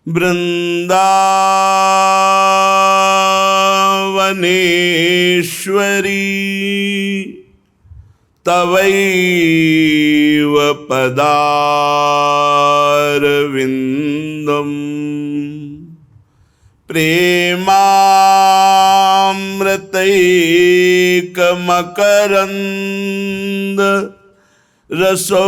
वृंदावनेश्वरी तवैव पदारविंदम प्रेमामृतैकमकरंद रसौघपूर्णं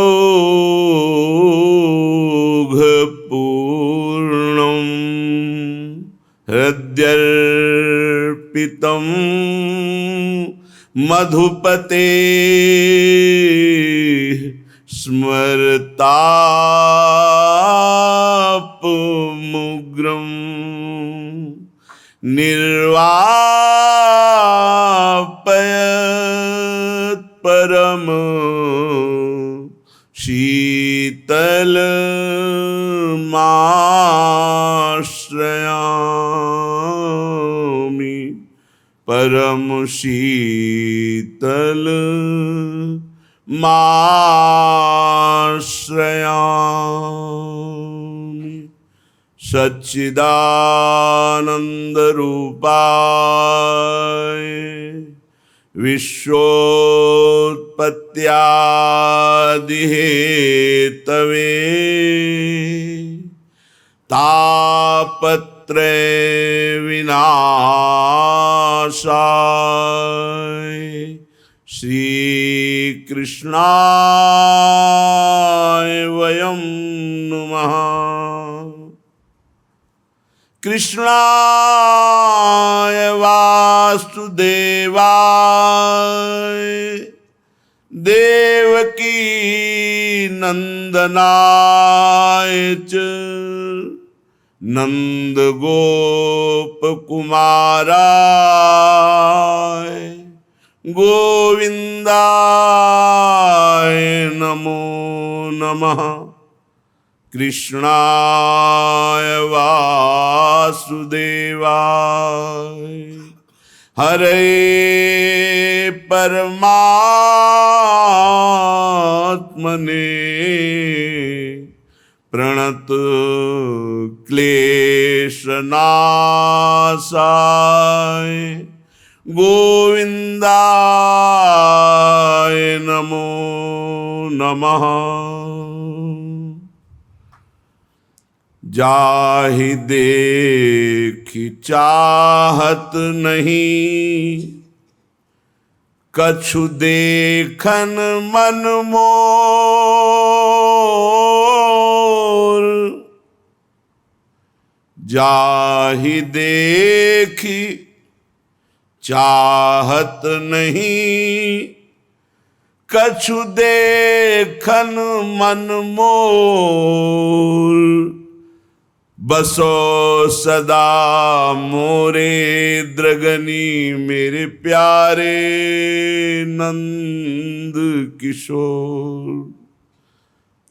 हृद्यर्पितं मधुपते स्मरतापमुग्रं निर्वापयत् परम शीतलमाश्रयामि परम शीतलमाश्रयामि। सच्चिदानंदरूपाय विश्वोत्पत्त्यादिहेतवे तापत्रय विनाशाय श्रीकृष्णाय वयं नुमः। कृष्णाय वासुदेवाय देवकी नंदनाय च नंदगोपकुमाराय गोविंदाय नमो नमः। कृष्णाय वासुदेवाय हरे परमात्मने प्रणत क्लेशनाशाय गोविंदाय नमो नमः। जाहि देखि चाहत नहीं कछु देखन मन मोर। जाहि देखि चाहत नहीं कछु देखन मन मोर। बसो सदा मोरे दृगनी मेरे प्यारे नंद किशोर।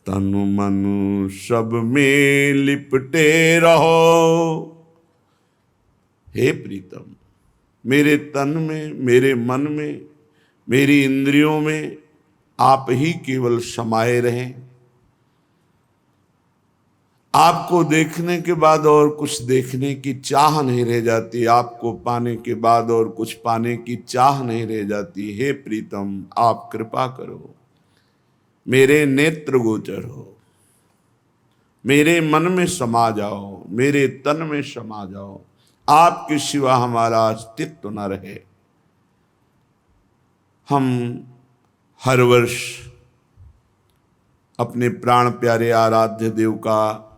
तनु मनु सब में लिपटे रहो। हे प्रीतम, मेरे तन में, मेरे मन में, मेरी इंद्रियों में आप ही केवल समाये रहें। आपको देखने के बाद और कुछ देखने की चाह नहीं रह जाती, आपको पाने के बाद और कुछ पाने की चाह नहीं रह जाती। हे प्रीतम, आप कृपा करो, मेरे नेत्र गोचर हो, मेरे मन में समा जाओ, मेरे तन में समा जाओ। आपके सिवा हमारा अस्तित्व न रहे। हम हर वर्ष अपने प्राण प्यारे आराध्य देव का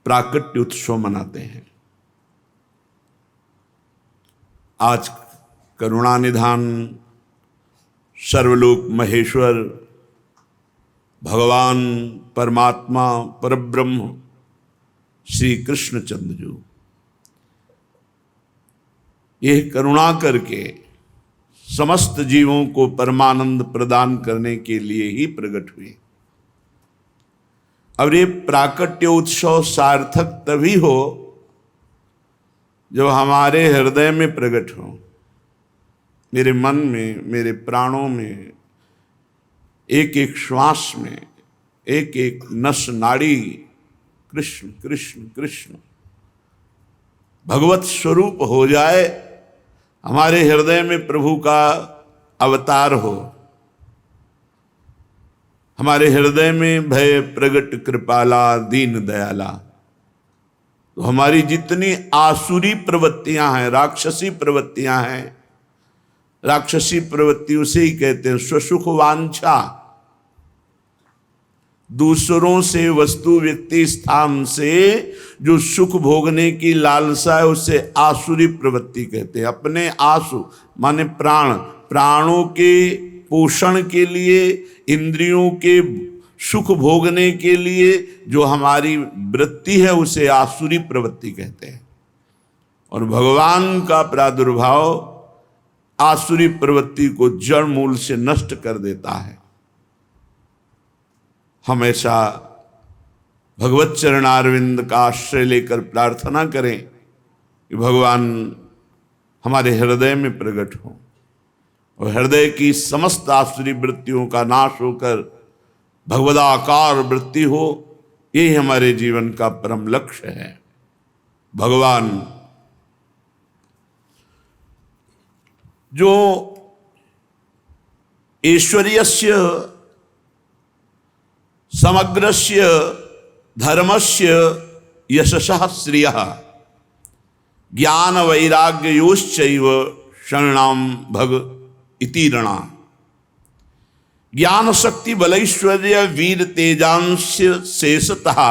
प्राकट्य उत्सव मनाते हैं। आज करुणानिधान सर्वलोक महेश्वर भगवान परमात्मा परब्रह्म श्री कृष्णचंद्र जी यह करुणा करके समस्त जीवों को परमानंद प्रदान करने के लिए ही प्रकट हुए। अब ये प्राकट्य उत्सव सार्थक तभी हो जब हमारे हृदय में प्रकट हो, मेरे मन में, मेरे प्राणों में, एक एक श्वास में, एक एक नस नाड़ी कृष्ण कृष्ण कृष्ण भगवत स्वरूप हो जाए, हमारे हृदय में प्रभु का अवतार हो, हमारे हृदय में भय प्रगट कृपाला दीन दयाला, तो हमारी जितनी आसुरी प्रवृत्तियां हैं, राक्षसी प्रवृत्तियां हैं, राक्षसी प्रवृत्ति उसे ही कहते हैं स्वसुख वांछा, दूसरों से वस्तु व्यक्ति स्थान से जो सुख भोगने की लालसा है उसे आसुरी प्रवृत्ति कहते हैं। अपने आसु माने प्राण, प्राणों के पोषण के लिए, इंद्रियों के सुख भोगने के लिए जो हमारी वृत्ति है उसे आसुरी प्रवृत्ति कहते हैं। और भगवान का प्रादुर्भाव आसुरी प्रवृत्ति को जड़ मूल से नष्ट कर देता है। हमेशा भगवत चरणारविंद का आश्रय लेकर प्रार्थना करें कि भगवान हमारे हृदय में प्रकट हो और हृदय की समस्त आसुरी वृत्तियों का नाश होकर भगवदाकार वृत्ति हो। यही हमारे जीवन का परम लक्ष्य है। भगवान जो ऐश्वर्यस्य समग्रस्य धर्मस्य यशसः श्रियः ज्ञान वैराग्ययोश्चैव शरणाम भग इति रणा। ज्ञान शक्ति बलैश्वर्य वीर तेजांश शेषतः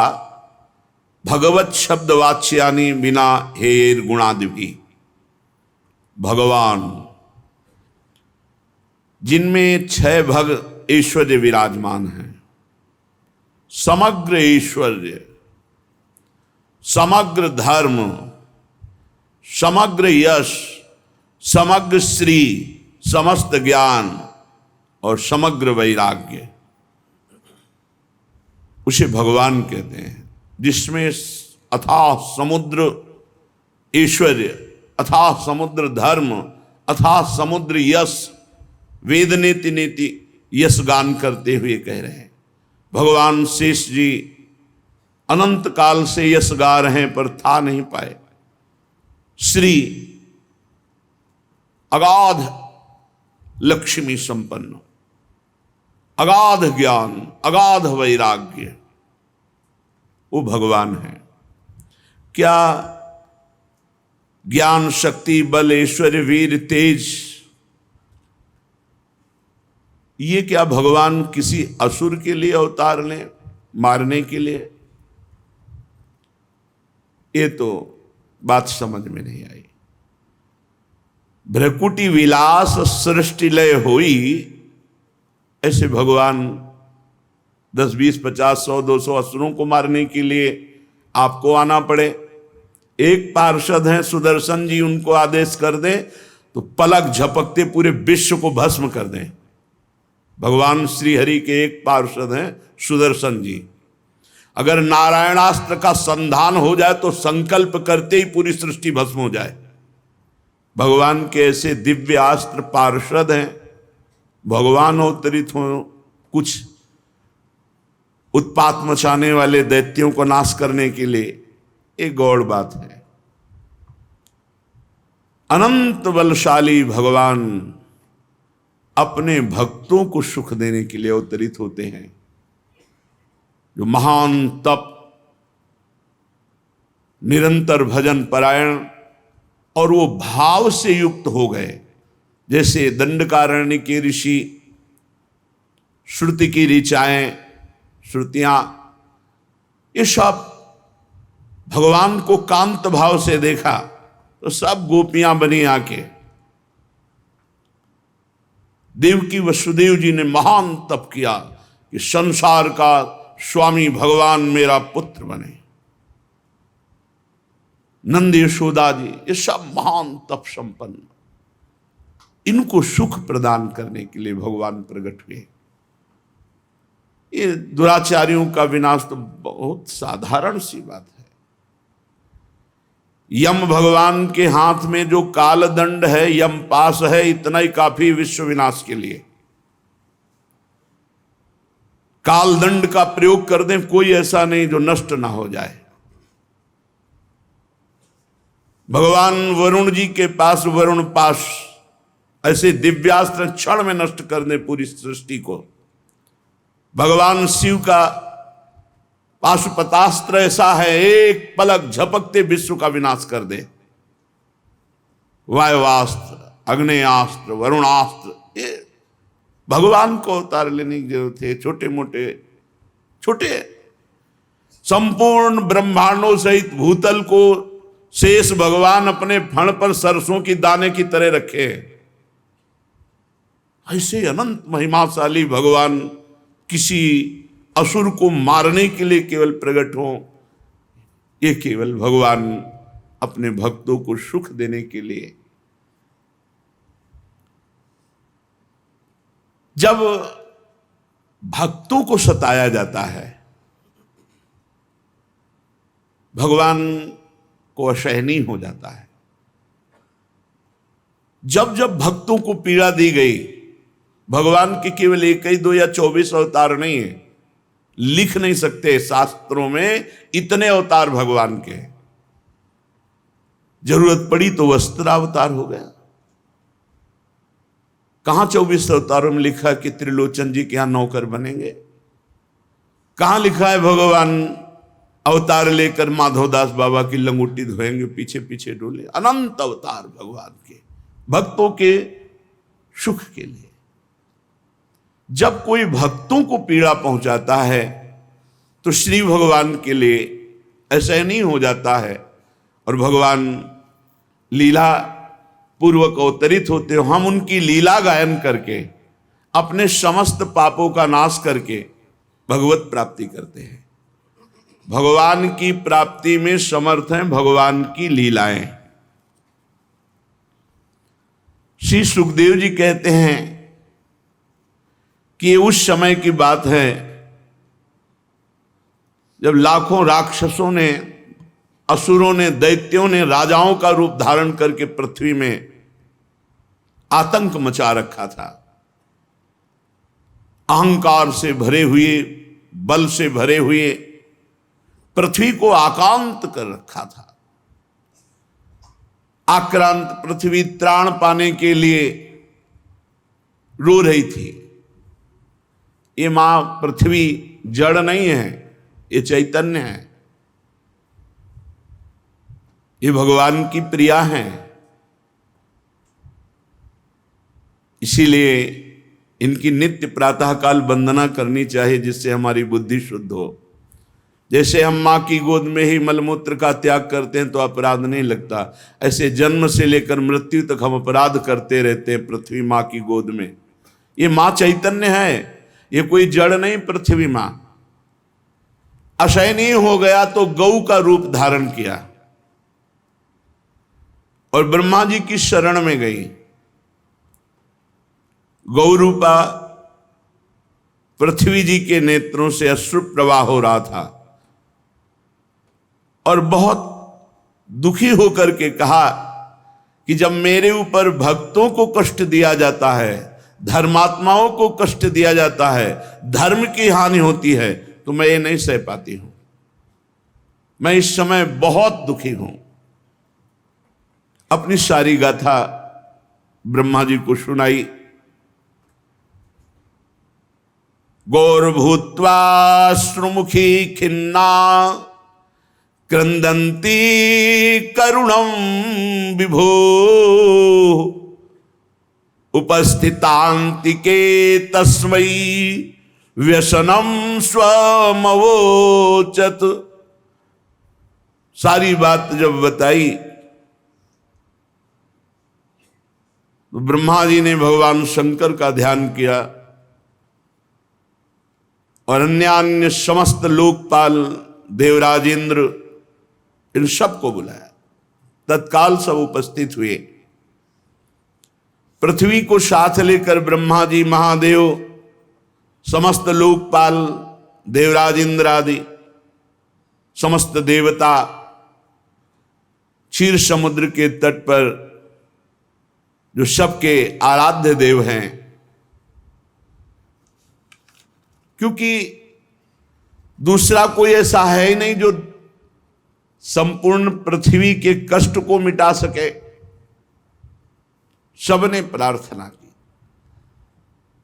भगवत शब्द वाच्यानि बिना हेर गुणादिभि। भगवान जिनमें 6 भग ऐश्वर्य विराजमान हैं, समग्र ऐश्वर्य, समग्र धर्म, समग्र यश, समग्र श्री, समस्त ज्ञान और समग्र वैराग्य, उसे भगवान कहते हैं। जिसमें अथाह समुद्र ऐश्वर्य, अथाह समुद्र धर्म, अथाह समुद्र यश, वेद नेति नेति यश गान करते हुए कह रहे हैं। भगवान शेष जी अनंत काल से यश गा रहे हैं पर था नहीं पाए। श्री अगाध लक्ष्मी संपन्न, अगाध ज्ञान, अगाध वैराग्य, वो भगवान है। क्या ज्ञान शक्ति बल ऐश्वर्य वीर तेज, ये क्या भगवान किसी असुर के लिए अवतार लें मारने के लिए? ये तो बात समझ में नहीं आई। भ्रकुटी विलास सृष्टि लय होई, ऐसे भगवान 10 20 50 100 200 असुरों को मारने के लिए आपको आना पड़े। एक पार्षद हैं सुदर्शन जी, उनको आदेश कर दें तो पलक झपकते पूरे विश्व को भस्म कर दें। भगवान श्री हरि के एक पार्षद हैं सुदर्शन जी। अगर नारायणास्त्र का संधान हो जाए तो संकल्प करते ही पूरी सृष्टि भस्म हो जाए। भगवान के ऐसे दिव्य अस्त्र पार्षद हैं। भगवान अवतरित हो कुछ उत्पात मचाने वाले दैत्यों को नाश करने के लिए, एक गौड़ बात है। अनंत बलशाली भगवान अपने भक्तों को सुख देने के लिए अवतरित होते हैं। जो महान तप, निरंतर भजन परायण और वो भाव से युक्त हो गए, जैसे दंडकारण्य के ऋषि, श्रुति की ऋचाएं, श्रुतियां, ये सब भगवान को कांत भाव से देखा तो सब गोपियां बनी आके। देवकी वसुदेव जी ने महान तप किया कि संसार का स्वामी भगवान मेरा पुत्र बने। नंद यशोदा जी, ये सब महान तप संपन्न, इनको सुख प्रदान करने के लिए भगवान प्रकट हुए। ये दुराचारियों का विनाश तो बहुत साधारण सी बात है। यम भगवान के हाथ में जो काल दंड है, यम पास है, इतना ही काफी विश्व विनाश के लिए। कालदंड का प्रयोग कर दें, कोई ऐसा नहीं जो नष्ट ना हो जाए। भगवान वरुण जी के पास वरुण पाश, ऐसे दिव्यास्त्र क्षण में नष्ट कर दें पूरी सृष्टि को। भगवान शिव का पाशुपतास्त्र ऐसा है, एक पलक झपकते विश्व का विनाश कर दे। वायुवास्त्र, अग्नेयास्त्र, वरुणास्त्र, ये भगवान को अवतार लेने की जरूरत है। छोटे मोटे छोटे संपूर्ण ब्रह्मांडों सहित भूतल को शेष भगवान अपने फण पर सरसों की दाने की तरह रखे। ऐसे अनंत महिमाशाली भगवान किसी असुर को मारने के लिए केवल प्रकट हो, ये केवल भगवान अपने भक्तों को सुख देने के लिए। जब भक्तों को सताया जाता है, भगवान को असहनीय हो जाता है। जब जब भक्तों को पीड़ा दी गई, भगवान के केवल 1 2 या 24 अवतार नहीं है, लिख नहीं सकते शास्त्रों में इतने अवतार भगवान के। जरूरत पड़ी तो वस्त्रावतार हो गया। कहां 24 अवतारों में लिखा है कि त्रिलोचन जी के यहां नौकर बनेंगे? कहां लिखा है भगवान अवतार लेकर माधवदास बाबा की लंगोटी धोएंगे, पीछे पीछे डोले? अनंत अवतार भगवान के, भक्तों के सुख के लिए। जब कोई भक्तों को पीड़ा पहुंचाता है तो श्री भगवान के लिए ऐसा नहीं हो जाता है और भगवान लीला पूर्वक अवतरित होते हो। हम उनकी लीला गायन करके अपने समस्त पापों का नाश करके भगवत प्राप्ति करते हैं। भगवान की प्राप्ति में समर्थ हैं भगवान की लीलाएं। श्री सुखदेव जी कहते हैं कि ये उस समय की बात है जब लाखों राक्षसों ने, असुरों ने, दैत्यों ने राजाओं का रूप धारण करके पृथ्वी में आतंक मचा रखा था। अहंकार से भरे हुए, बल से भरे हुए पृथ्वी को आक्रांत कर रखा था। आक्रांत पृथ्वी त्राण पाने के लिए रो रही थी। ये मां पृथ्वी जड़ नहीं है, ये चैतन्य है, ये भगवान की प्रिया है। इसीलिए इनकी नित्य प्रातःकाल वंदना करनी चाहिए, जिससे हमारी बुद्धि शुद्ध हो। जैसे हम माँ की गोद में ही मलमूत्र का त्याग करते हैं तो अपराध नहीं लगता, ऐसे जन्म से लेकर मृत्यु तक हम अपराध करते रहते हैं पृथ्वी माँ की गोद में। ये माँ चैतन्य है, ये कोई जड़ नहीं। पृथ्वी माँ असहनीय हो गया तो गौ का रूप धारण किया और ब्रह्मा जी की शरण में गई। गौ रूपा पृथ्वी जी के नेत्रों से अश्रु प्रवाह हो रहा था और बहुत दुखी होकर के कहा कि जब मेरे ऊपर भक्तों को कष्ट दिया जाता है, धर्मात्माओं को कष्ट दिया जाता है, धर्म की हानि होती है, तो मैं ये नहीं सह पाती हूं। मैं इस समय बहुत दुखी हूं। अपनी सारी गाथा ब्रह्मा जी को सुनाई। गौरभूत्वा श्रुमुखी खिन्ना क्रंदन्ती करुणम विभो उपस्थितांतिके तस्मै व्यसनम स्वमवोचत। सारी बात जब बताई तो ब्रह्मा जी ने भगवान शंकर का ध्यान किया और अन्य समस्त लोकपाल, देवराज इंद्र, इन सबको बुलाया। तत्काल सब उपस्थित हुए। पृथ्वी को साथ लेकर ब्रह्मा जी, महादेव, समस्त लोकपाल, देवराज इंद्र आदि समस्त देवता क्षीर समुद्र के तट पर जो सबके आराध्य देव हैं, क्योंकि दूसरा कोई ऐसा है ही नहीं जो संपूर्ण पृथ्वी के कष्ट को मिटा सके। सबने प्रार्थना की।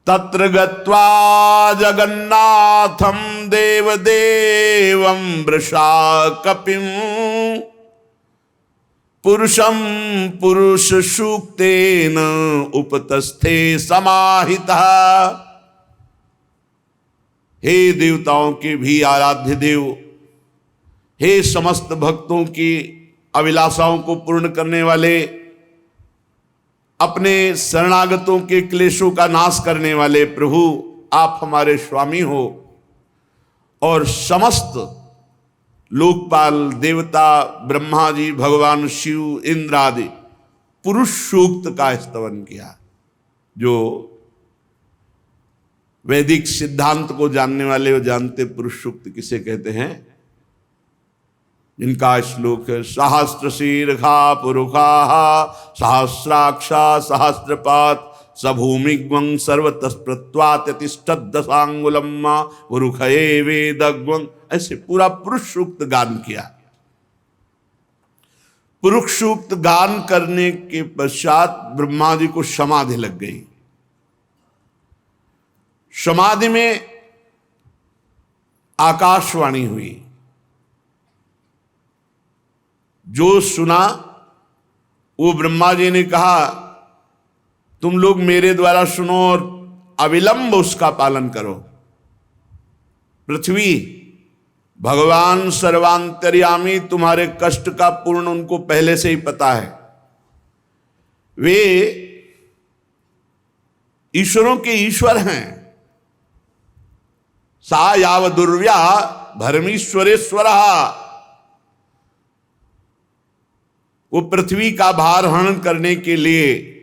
तत्र गत्वा जगन्नाथम देवदेवं वृषा कपिम पुरुषं पुरुष सूक्तेन उपतस्थे समाहितः। हे देवताओं के भी आराध्य देव, हे समस्त भक्तों की अभिलाषाओं को पूर्ण करने वाले, अपने शरणागतों के क्लेशों का नाश करने वाले प्रभु, आप हमारे स्वामी हो और समस्त लोकपाल देवता ब्रह्मा जी, भगवान शिव, इंद्र आदि पुरुष सूक्त का स्तवन किया। जो वैदिक सिद्धांत को जानने वाले वो जानते पुरुष सूक्त किसे कहते हैं। जिनका श्लोक है सहस्त्र शीर्षा पुरुषा सहस्राक्षा सहस्रपात सभूमिग्वं सर्वतस्प्रत्वातिष्ठत् दशांगुलम पुरुषये वेदग्वं, ऐसे पूरा पुरुष सूक्त गान किया। पुरुष सूक्त गान करने के पश्चात ब्रह्मा जी को समाधि लग गई। समाधि में आकाशवाणी हुई। जो सुना वो ब्रह्मा जी ने कहा तुम लोग मेरे द्वारा सुनो और अविलंब उसका पालन करो। पृथ्वी, भगवान सर्वांतर्यामी, तुम्हारे कष्ट का पूर्ण उनको पहले से ही पता है। वे ईश्वरों के ईश्वर हैं। सा याव दुर्व्या धर्मीश्वरेश्वरः, वो पृथ्वी का भार हरण करने के लिए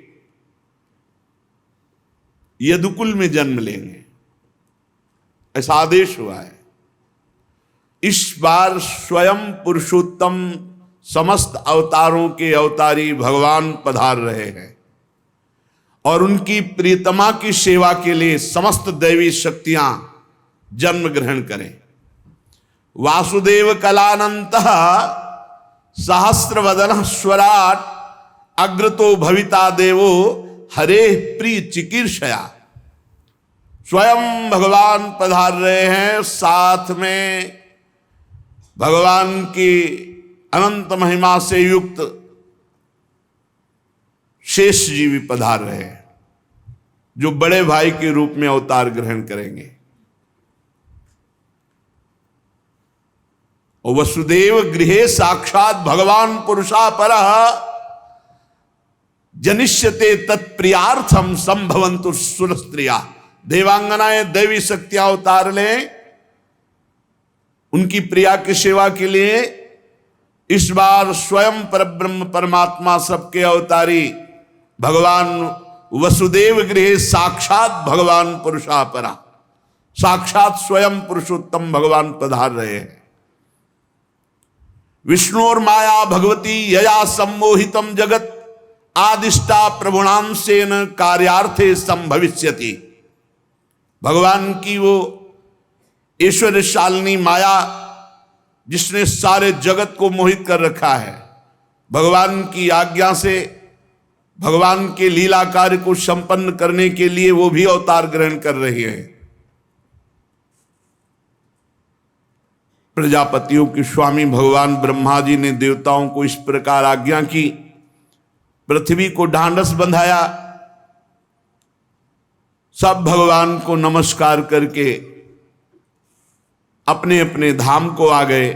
यदुकुल में जन्म लेंगे, ऐसा आदेश हुआ है। इस बार स्वयं पुरुषोत्तम समस्त अवतारों के अवतारी भगवान पधार रहे हैं और उनकी प्रियतमा की सेवा के लिए समस्त दैवी शक्तियां जन्म ग्रहण करें। वासुदेव कलानंतः सहस्रवदन स्वराट अग्रतो भविता देवो हरे प्रिय चिकीर्षया। स्वयं भगवान पधार रहे हैं, साथ में भगवान की अनंत महिमा से युक्त शेष जी भी पधार रहे हैं, जो बड़े भाई के रूप में अवतार ग्रहण करेंगे। और वसुदेव गृहे साक्षात भगवान पुरुषा परः जनिष्यते तत्प्रियार्थम संभवन्तु सुरस्त्रिया। देवांगनाएं दैवी शक्तियां अवतार लें उनकी प्रिया की सेवा के लिए। इस बार स्वयं परब्रह्म परमात्मा सबके अवतारी भगवान वसुदेव गृहे साक्षात भगवान पुरुषा परा, साक्षात स्वयं पुरुषोत्तम भगवान पधार रहे हैं। विष्णुर माया भगवती यया सम्मोहितम जगत आदिष्टा प्रभुणांशेन कार्यार्थे संभविष्यति। भगवान की वो ईश्वर शालिनी माया जिसने सारे जगत को मोहित कर रखा है, भगवान की आज्ञा से भगवान के लीला कार्य को संपन्न करने के लिए वो भी अवतार ग्रहण कर रही है। प्रजापतियों के स्वामी भगवान ब्रह्मा जी ने देवताओं को इस प्रकार आज्ञा की, पृथ्वी को ढांढस बंधाया। सब भगवान को नमस्कार करके अपने अपने धाम को आ गए।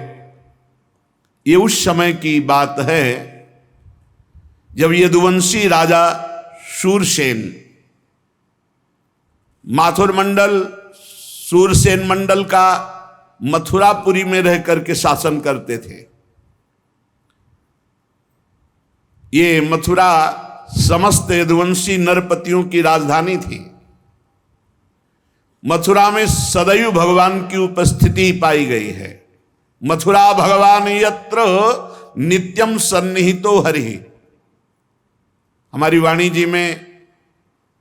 ये उस समय की बात है जब यदुवंशी राजा शूरसेन माथुर मंडल शूरसेन मंडल का मथुरापुरी में रह करके शासन करते थे। ये मथुरा समस्त यदुवंशी नरपतियों की राजधानी थी। मथुरा में सदैव भगवान की उपस्थिति पाई गई है। मथुरा भगवान यत्र नित्यम सन्निहितो हरि। हमारी वाणी जी में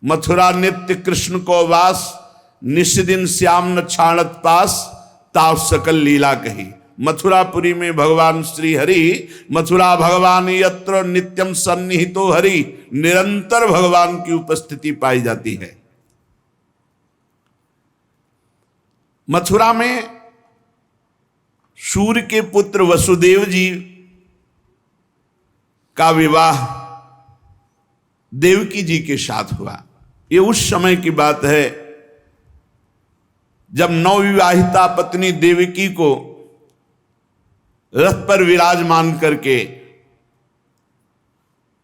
मथुरा नित्य कृष्ण को वास, निष्दिन श्याम न छाणत पास, ताव सकल लीला कही। मथुरापुरी में भगवान श्री हरि, मथुरा भगवान यत्र नित्यम सन्निहितो हरि, निरंतर भगवान की उपस्थिति पाई जाती है। मथुरा में सूर्य के पुत्र वसुदेव जी का विवाह देवकी जी के साथ हुआ। ये उस समय की बात है जब नवविवाहिता पत्नी देवकी को रथ पर विराजमान करके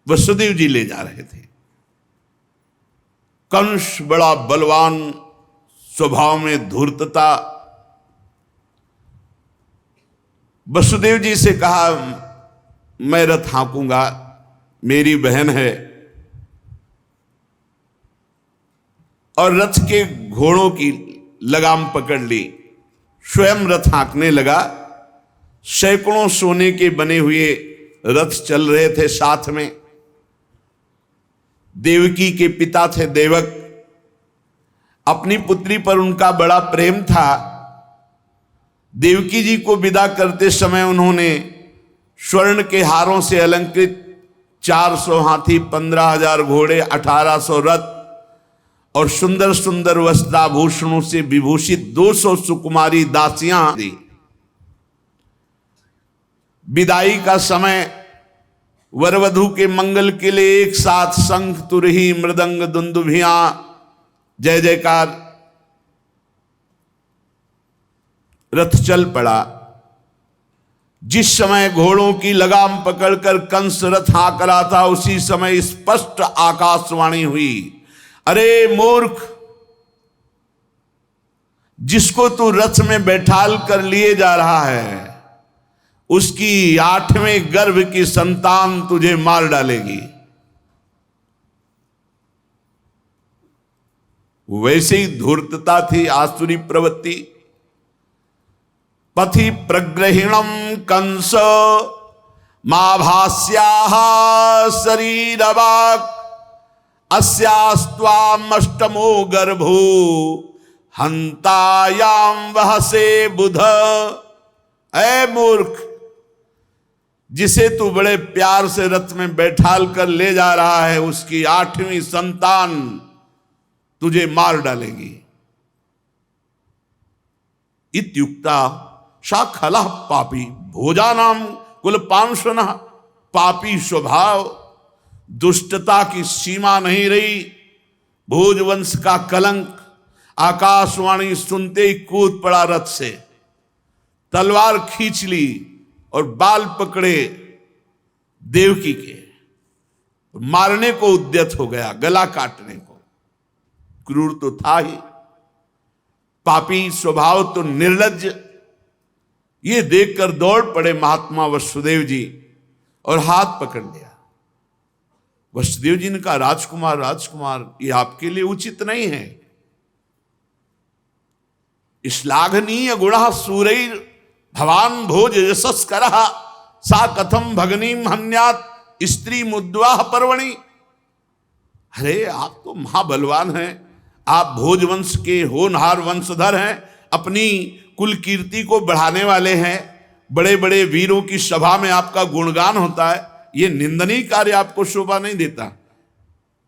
वसुदेव जी ले जा रहे थे। कंस बड़ा बलवान, स्वभाव में धूर्तता। वसुदेव जी से कहा, मैं रथ हाँकूंगा, मेरी बहन है। और रथ के घोड़ों की लगाम पकड़ ली, स्वयं रथ हाँकने लगा। सैकड़ों सोने के बने हुए रथ चल रहे थे साथ में। देवकी के पिता थे देवक, अपनी पुत्री पर उनका बड़ा प्रेम था। देवकी जी को विदा करते समय उन्होंने स्वर्ण के हारों से अलंकृत 400 हाथी, 15,000 घोड़े, 1800 रथ और सुंदर सुंदर वस्त्राभूषणों से विभूषित 200 सुकुमारी दासियां दी। विदाई का समय वर वधू के मंगल के लिए एक साथ शंख, तुरही, मृदंग, दुंदुभियां, जय जयकार। रथ चल पड़ा। जिस समय घोड़ों की लगाम पकड़कर कंस रथ हाँक रहा था, उसी समय स्पष्ट आकाशवाणी हुई, अरे मूर्ख, जिसको तू रथ में बैठाल कर लिए जा रहा है, उसकी 8वें गर्भ की संतान तुझे मार डालेगी। वैसे ही धूर्तता थी, आसुरी प्रवृत्ति। पथि प्रग्रहिणम कंस माभास्याः शरीरवाक्, अस्यास्त्वाम अष्टमो गर्भो हंतायाम वहसे बुध। ऐ मूर्ख, जिसे तू बड़े प्यार से रथ में बैठाल कर ले जा रहा है, उसकी 8वीं संतान तुझे मार डालेगी। इत्युक्ता सा खलः पापी भोजानाम कुलपांशुनः। पापी स्वभाव, दुष्टता की सीमा नहीं रही। भोजवंश का कलंक। आकाशवाणी सुनते ही कूद पड़ा रथ से, तलवार खींच ली और बाल पकड़े देवकी के, मारने को उद्यत हो गया, गला काटने को। क्रूर तो था ही, पापी स्वभाव तो निर्लज्ज। ये देखकर दौड़ पड़े महात्मा वसुदेव जी और हाथ पकड़ लिया। वसुदेव जी ने कहा, राजकुमार राजकुमार, ये आपके लिए उचित नहीं है। श्लाघनीय गुणः सूरैर भवान भोज यशस्करः, सा कथम भगनीम हन्यात स्त्री मुद्वाह पर्वणि। अरे आप तो महाबलवान हैं, आप भोजवंश के होनहार वंशधर हैं, अपनी कुल कीर्ति को बढ़ाने वाले हैं, बड़े बड़े वीरों की सभा में आपका गुणगान होता है। ये निंदनीय कार्य आपको शोभा नहीं देता।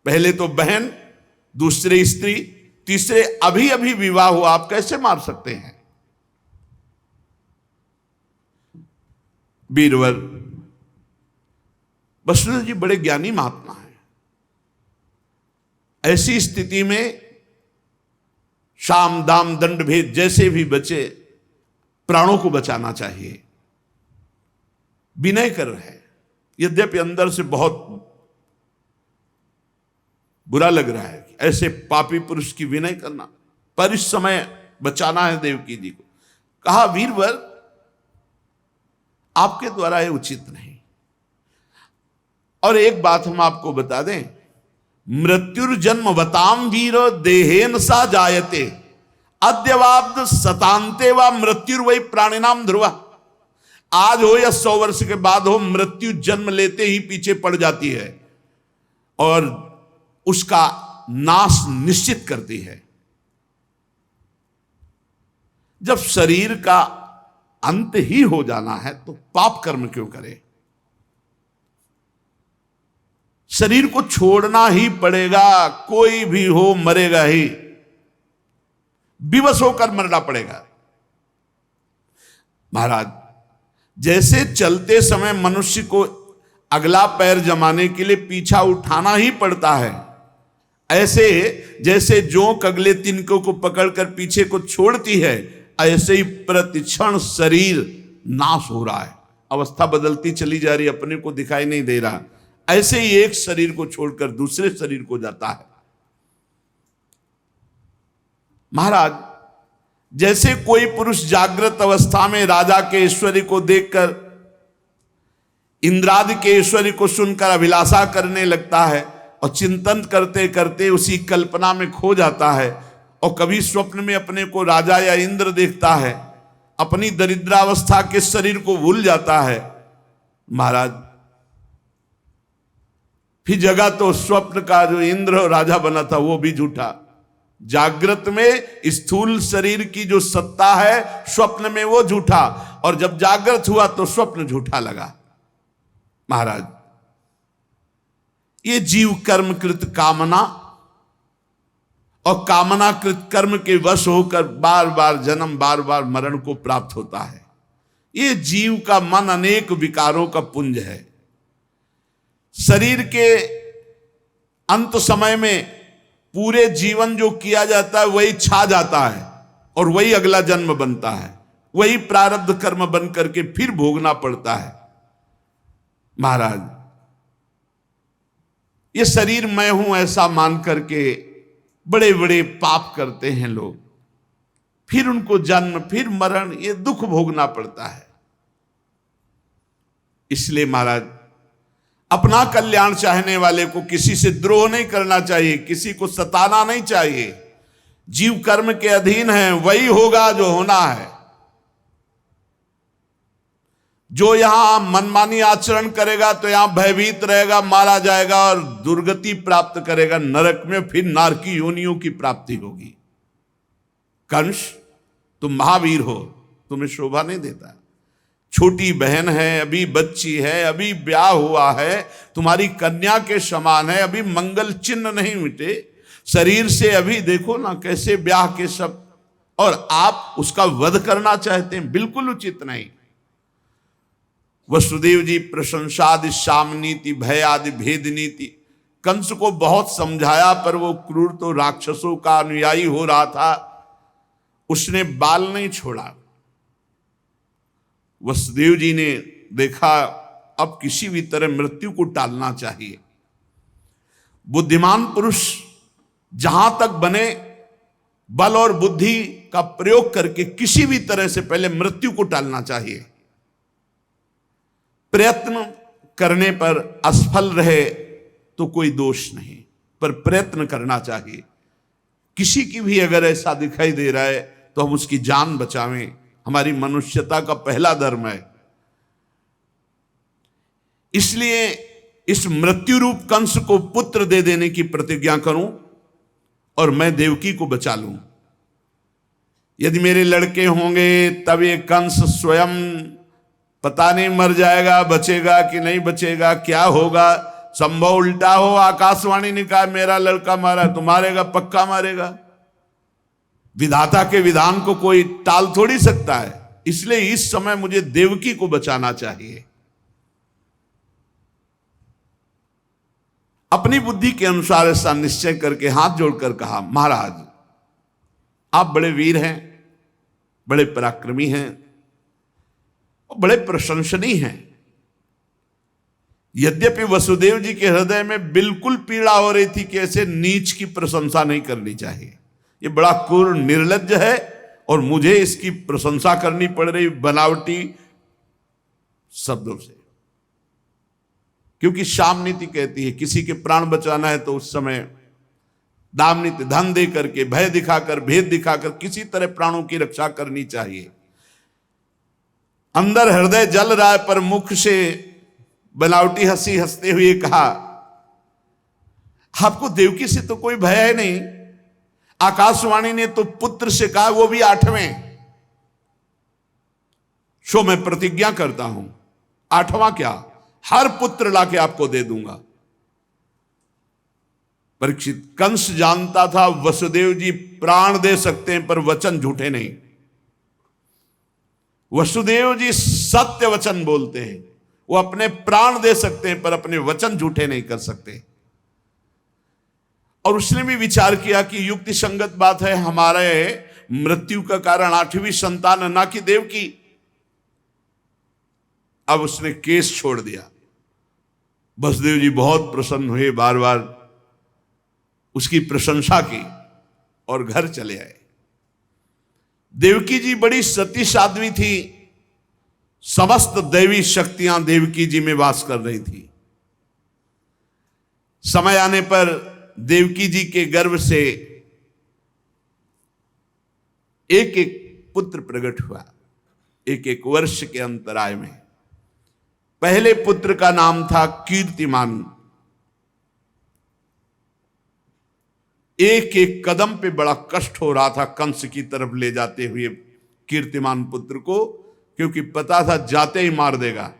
पहले तो बहन, दूसरे स्त्री, तीसरे अभी अभी विवाह हुआ, आप कैसे मार सकते हैं? बीरवर वसुदेव जी बड़े ज्ञानी महात्मा हैं। ऐसी स्थिति में साम दाम दंड भेद जैसे भी बचे, प्राणों को बचाना चाहिए। विनय कर रहे हैं, यद्यपि अंदर से बहुत बुरा लग रहा है कि ऐसे पापी पुरुष की विनय करना, पर इस समय बचाना है देवकी जी को। कहा, वीरवर आपके द्वारा ये उचित नहीं। और एक बात हम आपको बता दें, मृत्युर्जन्म वताम वीर देहेन सा जायते, अद्यवाब्द सतांते व मृत्युर्वै प्राणिनाम ध्रुवा। आज हो या 100 वर्ष के बाद हो, मृत्यु जन्म लेते ही पीछे पड़ जाती है और उसका नाश निश्चित करती है। जब शरीर का अंत ही हो जाना है तो पाप कर्म क्यों करे? शरीर को छोड़ना ही पड़ेगा, कोई भी हो मरेगा ही, विवश होकर मरना पड़ेगा। महाराज, जैसे चलते समय मनुष्य को अगला पैर जमाने के लिए पीछा उठाना ही पड़ता है, ऐसे जैसे जोंक अगले तिनकों को पकड़कर पीछे को छोड़ती है, ऐसे ही प्रतिक्षण शरीर नाश हो रहा है, अवस्था बदलती चली जा रही, अपने को दिखाई नहीं दे रहा। ऐसे ही एक शरीर को छोड़कर दूसरे शरीर को जाता है। महाराज, जैसे कोई पुरुष जागृत अवस्था में राजा के ऐश्वर्य को देखकर, इंद्रादि के ऐश्वर्य को सुनकर अभिलाषा करने लगता है और चिंतन करते करते उसी कल्पना में खो जाता है, और कभी स्वप्न में अपने को राजा या इंद्र देखता है, अपनी दरिद्रावस्था के शरीर को भूल जाता है। महाराज, फिर जगह तो स्वप्न का जो इंद्र और राजा बना था वो भी झूठा। जागृत में स्थूल शरीर की जो सत्ता है, स्वप्न में वो झूठा, और जब जागृत हुआ तो स्वप्न झूठा लगा। महाराज, ये जीव कर्मकृत कामना और कामनाकृत कर्म के वश होकर बार बार जन्म, बार बार मरण को प्राप्त होता है। ये जीव का मन अनेक विकारों का पुंज है। शरीर के अंत समय में पूरे जीवन जो किया जाता है वही छा जाता है, और वही अगला जन्म बनता है, वही प्रारब्ध कर्म बन करके फिर भोगना पड़ता है। महाराज, ये शरीर मैं हूं ऐसा मान करके बड़े बड़े पाप करते हैं लोग, फिर उनको जन्म, फिर मरण, ये दुख भोगना पड़ता है। इसलिए महाराज, अपना कल्याण चाहने वाले को किसी से द्रोह नहीं करना चाहिए, किसी को सताना नहीं चाहिए। जीव कर्म के अधीन है, वही होगा जो होना है। जो यहां मनमानी आचरण करेगा तो यहां भयभीत रहेगा, मारा जाएगा और दुर्गति प्राप्त करेगा नरक में, फिर नारकी योनियों की प्राप्ति होगी। कंस, तुम महावीर हो, तुम्हें शोभा नहीं देता। छोटी बहन है, अभी बच्ची है, अभी ब्याह हुआ है, तुम्हारी कन्या के समान है, अभी मंगल चिन्ह नहीं मिटे, शरीर से अभी देखो ना कैसे ब्याह के सब, और आप उसका वध करना चाहते हैं, बिल्कुल उचित नहीं। वसुदेव जी प्रशंसादि शाम नीति भय आदि भेद नीति, कंस को बहुत समझाया, पर वो क्रूर तो राक्षसों का अनुयायी हो रहा था, उसने बाल नहीं छोड़ा। वसुदेव जी ने देखा अब किसी भी तरह मृत्यु को टालना चाहिए। बुद्धिमान पुरुष जहां तक बने बल और बुद्धि का प्रयोग करके किसी भी तरह से पहले मृत्यु को टालना चाहिए। प्रयत्न करने पर असफल रहे तो कोई दोष नहीं, पर प्रयत्न करना चाहिए। किसी की भी अगर ऐसा दिखाई दे रहा है तो हम उसकी जान बचावें, हमारी मनुष्यता का पहला धर्म है। इसलिए इस मृत्यु रूप कंस को पुत्र दे देने की प्रतिज्ञा करूं और मैं देवकी को बचा लूं। यदि मेरे लड़के होंगे तब ये कंस स्वयं पता नहीं मर जाएगा, बचेगा कि नहीं बचेगा, क्या होगा। संभव उल्टा हो, आकाशवाणी ने कहा मेरा लड़का मारा तो मारेगा, पक्का मारेगा। विधाता के विधान को कोई टाल थोड़ी सकता है। इसलिए इस समय मुझे देवकी को बचाना चाहिए। अपनी बुद्धि के अनुसार ऐसा निश्चय करके हाथ जोड़कर कहा, महाराज आप बड़े वीर हैं, बड़े पराक्रमी हैं और बड़े प्रशंसनीय हैं। यद्यपि वसुदेव जी के हृदय में बिल्कुल पीड़ा हो रही थी कि ऐसे नीच की प्रशंसा नहीं करनी चाहिए, ये बड़ा क्रूर निर्लज्ज है और मुझे इसकी प्रशंसा करनी पड़ रही बनावटी शब्दों से। क्योंकि शाम नीति कहती है किसी के प्राण बचाना है तो उस समय दाम नीति, धन दे करके, भय दिखाकर, भेद दिखाकर किसी तरह प्राणों की रक्षा करनी चाहिए। अंदर हृदय जल रहा है पर मुख से बनावटी हंसी हंसते हुए कहा, आपको देवकी से तो कोई भय है नहीं। आकाशवाणी ने तो पुत्र से कहा, वो भी 8वें। सो मैं प्रतिज्ञा करता हूं, आठवां क्या, हर पुत्र लाके आपको दे दूंगा। परीक्षित, कंस जानता था वसुदेव जी प्राण दे सकते हैं पर वचन झूठे नहीं। वसुदेव जी सत्य वचन बोलते हैं, वो अपने प्राण दे सकते हैं पर अपने वचन झूठे नहीं कर सकते। और उसने भी विचार किया कि युक्ति संगत बात है, हमारे मृत्यु का कारण आठवीं संतान है, ना कि देव की। अब उसने केस छोड़ दिया। वसुदेव जी बहुत प्रसन्न हुए, बार बार उसकी प्रशंसा की और घर चले आए। देवकी जी बड़ी सती साध्वी थी, समस्त दैवी शक्तियां देवकी जी में वास कर रही थी। समय आने पर देवकी जी के गर्भ से एक एक पुत्र प्रकट हुआ, एक एक वर्ष के अंतराय में। पहले पुत्र का नाम था कीर्तिमान। एक एक कदम पे बड़ा कष्ट हो रहा था कंस की तरफ ले जाते हुए कीर्तिमान पुत्र को, क्योंकि पता था जाते ही मार देगा।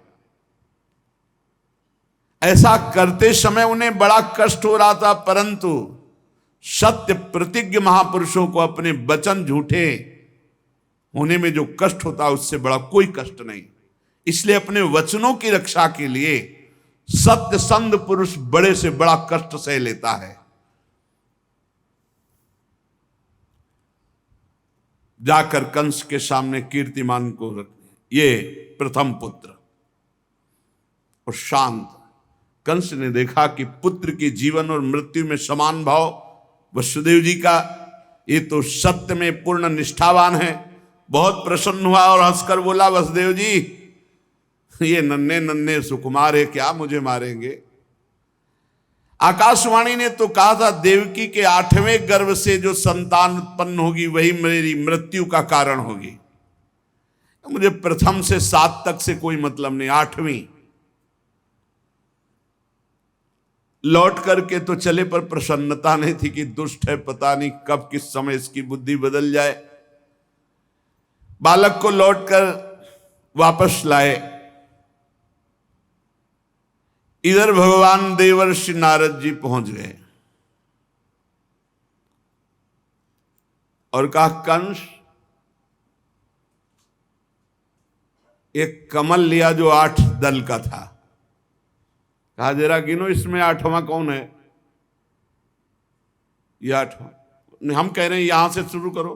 ऐसा करते समय उन्हें बड़ा कष्ट हो रहा था, परंतु सत्य प्रतिज्ञ महापुरुषों को अपने वचन झूठे होने में जो कष्ट होता उससे बड़ा कोई कष्ट नहीं। इसलिए अपने वचनों की रक्षा के लिए सत्य संध पुरुष बड़े से बड़ा कष्ट सह लेता है। जाकर कंस के सामने कीर्तिमान को रखने, ये प्रथम पुत्र। और शांत कंस ने देखा कि पुत्र के जीवन और मृत्यु में समान भाव वसुदेव जी का, ये तो सत्य में पूर्ण निष्ठावान है। बहुत प्रसन्न हुआ और हंसकर बोला, वसुदेव जी ये नन्हे नन्हे सुकुमार है, क्या मुझे मारेंगे। आकाशवाणी ने तो कहा था देवकी के 8वें गर्भ से जो संतान उत्पन्न होगी वही मेरी मृत्यु का कारण होगी। मुझे प्रथम से 7 तक से कोई मतलब नहीं, 8वीं लौट करके तो चले पर प्रसन्नता नहीं थी कि दुष्ट है, पता नहीं कब किस समय इसकी बुद्धि बदल जाए। बालक को लौटकर वापस लाए। इधर भगवान देवर्षि नारद जी पहुंच गए और कहा, कंस एक कमल लिया जो 8 दल का था। कहा जरा गिनो इसमें 8वां कौन है। ये 8वां, हम कह रहे हैं यहां से शुरू करो,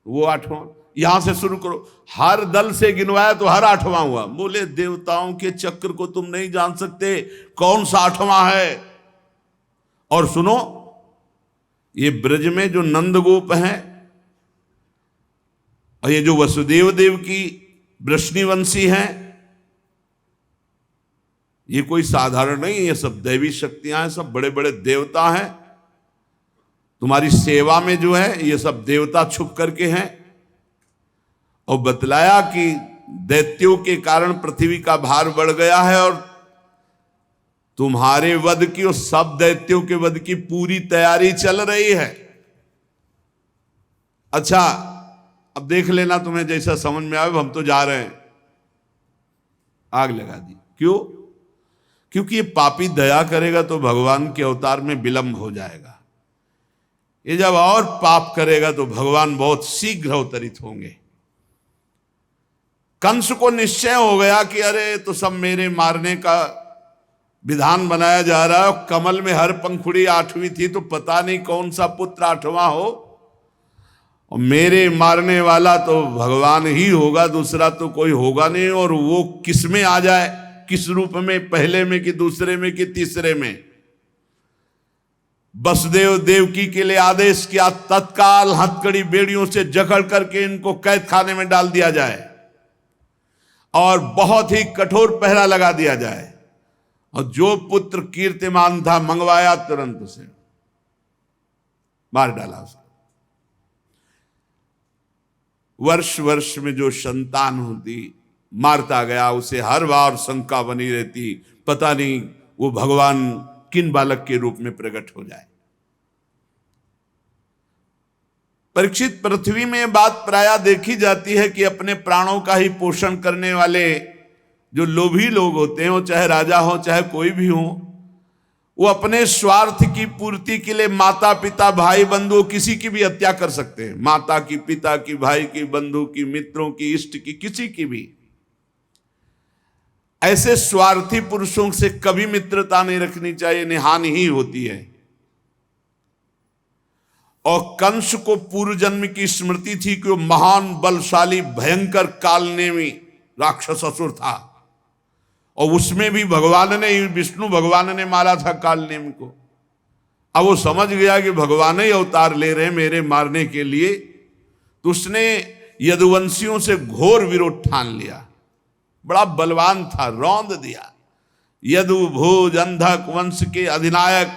वो 8वां, यहां से शुरू करो। हर दल से गिनवाया तो हर 8वां हुआ। बोले देवताओं के चक्र को तुम नहीं जान सकते, कौन सा 8वां है। और सुनो, ये ब्रज में जो नंदगोप हैं और ये जो वसुदेव देव की वृष्णिवंशी हैं, ये कोई साधारण नहीं, ये सब दैवी शक्तियां हैं, सब बड़े बड़े देवता हैं। तुम्हारी सेवा में जो है ये सब देवता छुप करके हैं। और बतलाया कि दैत्यों के कारण पृथ्वी का भार बढ़ गया है और तुम्हारे वध की और सब दैत्यों के वध की पूरी तैयारी चल रही है। अच्छा, अब देख लेना, तुम्हें जैसा समझ में आए, हम तो जा रहे हैं। आग लगा दी। क्यों? क्योंकि ये पापी दया करेगा तो भगवान के अवतार में विलंब हो जाएगा। ये जब और पाप करेगा तो भगवान बहुत शीघ्र अवतरित होंगे। कंस को निश्चय हो गया कि अरे तो सब मेरे मारने का विधान बनाया जा रहा है। कमल में हर पंखुड़ी 8वीं थी, तो पता नहीं कौन सा पुत्र 8वां हो, और मेरे मारने वाला तो भगवान ही होगा, दूसरा तो कोई होगा नहीं। और वो किस में आ जाए, किस रूप में, पहले में कि दूसरे में कि तीसरे में। वसुदेव देवकी के लिए आदेश किया, तत्काल हथकड़ी बेड़ियों से जकड़ करके इनको कैद खाने में डाल दिया जाए और बहुत ही कठोर पहरा लगा दिया जाए। और जो पुत्र कीर्तिमान था मंगवाया, तुरंत उसे मार डाला। उसको वर्ष वर्ष में जो संतान होती मारता गया, उसे हर बार शंका बनी रहती, पता नहीं वो भगवान किन बालक के रूप में प्रकट हो जाए। परीक्षित, पृथ्वी में ये बात प्रायः देखी जाती है कि अपने प्राणों का ही पोषण करने वाले जो लोभी लोग होते हैं, वो चाहे राजा हो चाहे कोई भी हो, वो अपने स्वार्थ की पूर्ति के लिए माता पिता भाई बंधु किसी की भी हत्या कर सकते हैं। माता की, पिता की, भाई की, बंधु की, मित्रों की, इष्ट की, किसी की भी। ऐसे स्वार्थी पुरुषों से कभी मित्रता नहीं रखनी चाहिए, नहीं हानि ही होती है। और कंस को पूर्व जन्म की स्मृति थी कि वो महान बलशाली भयंकर कालनेमी राक्षस असुर था, और उसमें भी भगवान ने, विष्णु भगवान ने मारा था कालनेमी को। अब वो समझ गया कि भगवान ही अवतार ले रहे हैं मेरे मारने के लिए, तो उसने यदुवंशियों से घोर विरोध ठान लिया। बड़ा बलवान था, रौंद दिया। यदु भोज अंधक वंश के अधिनायक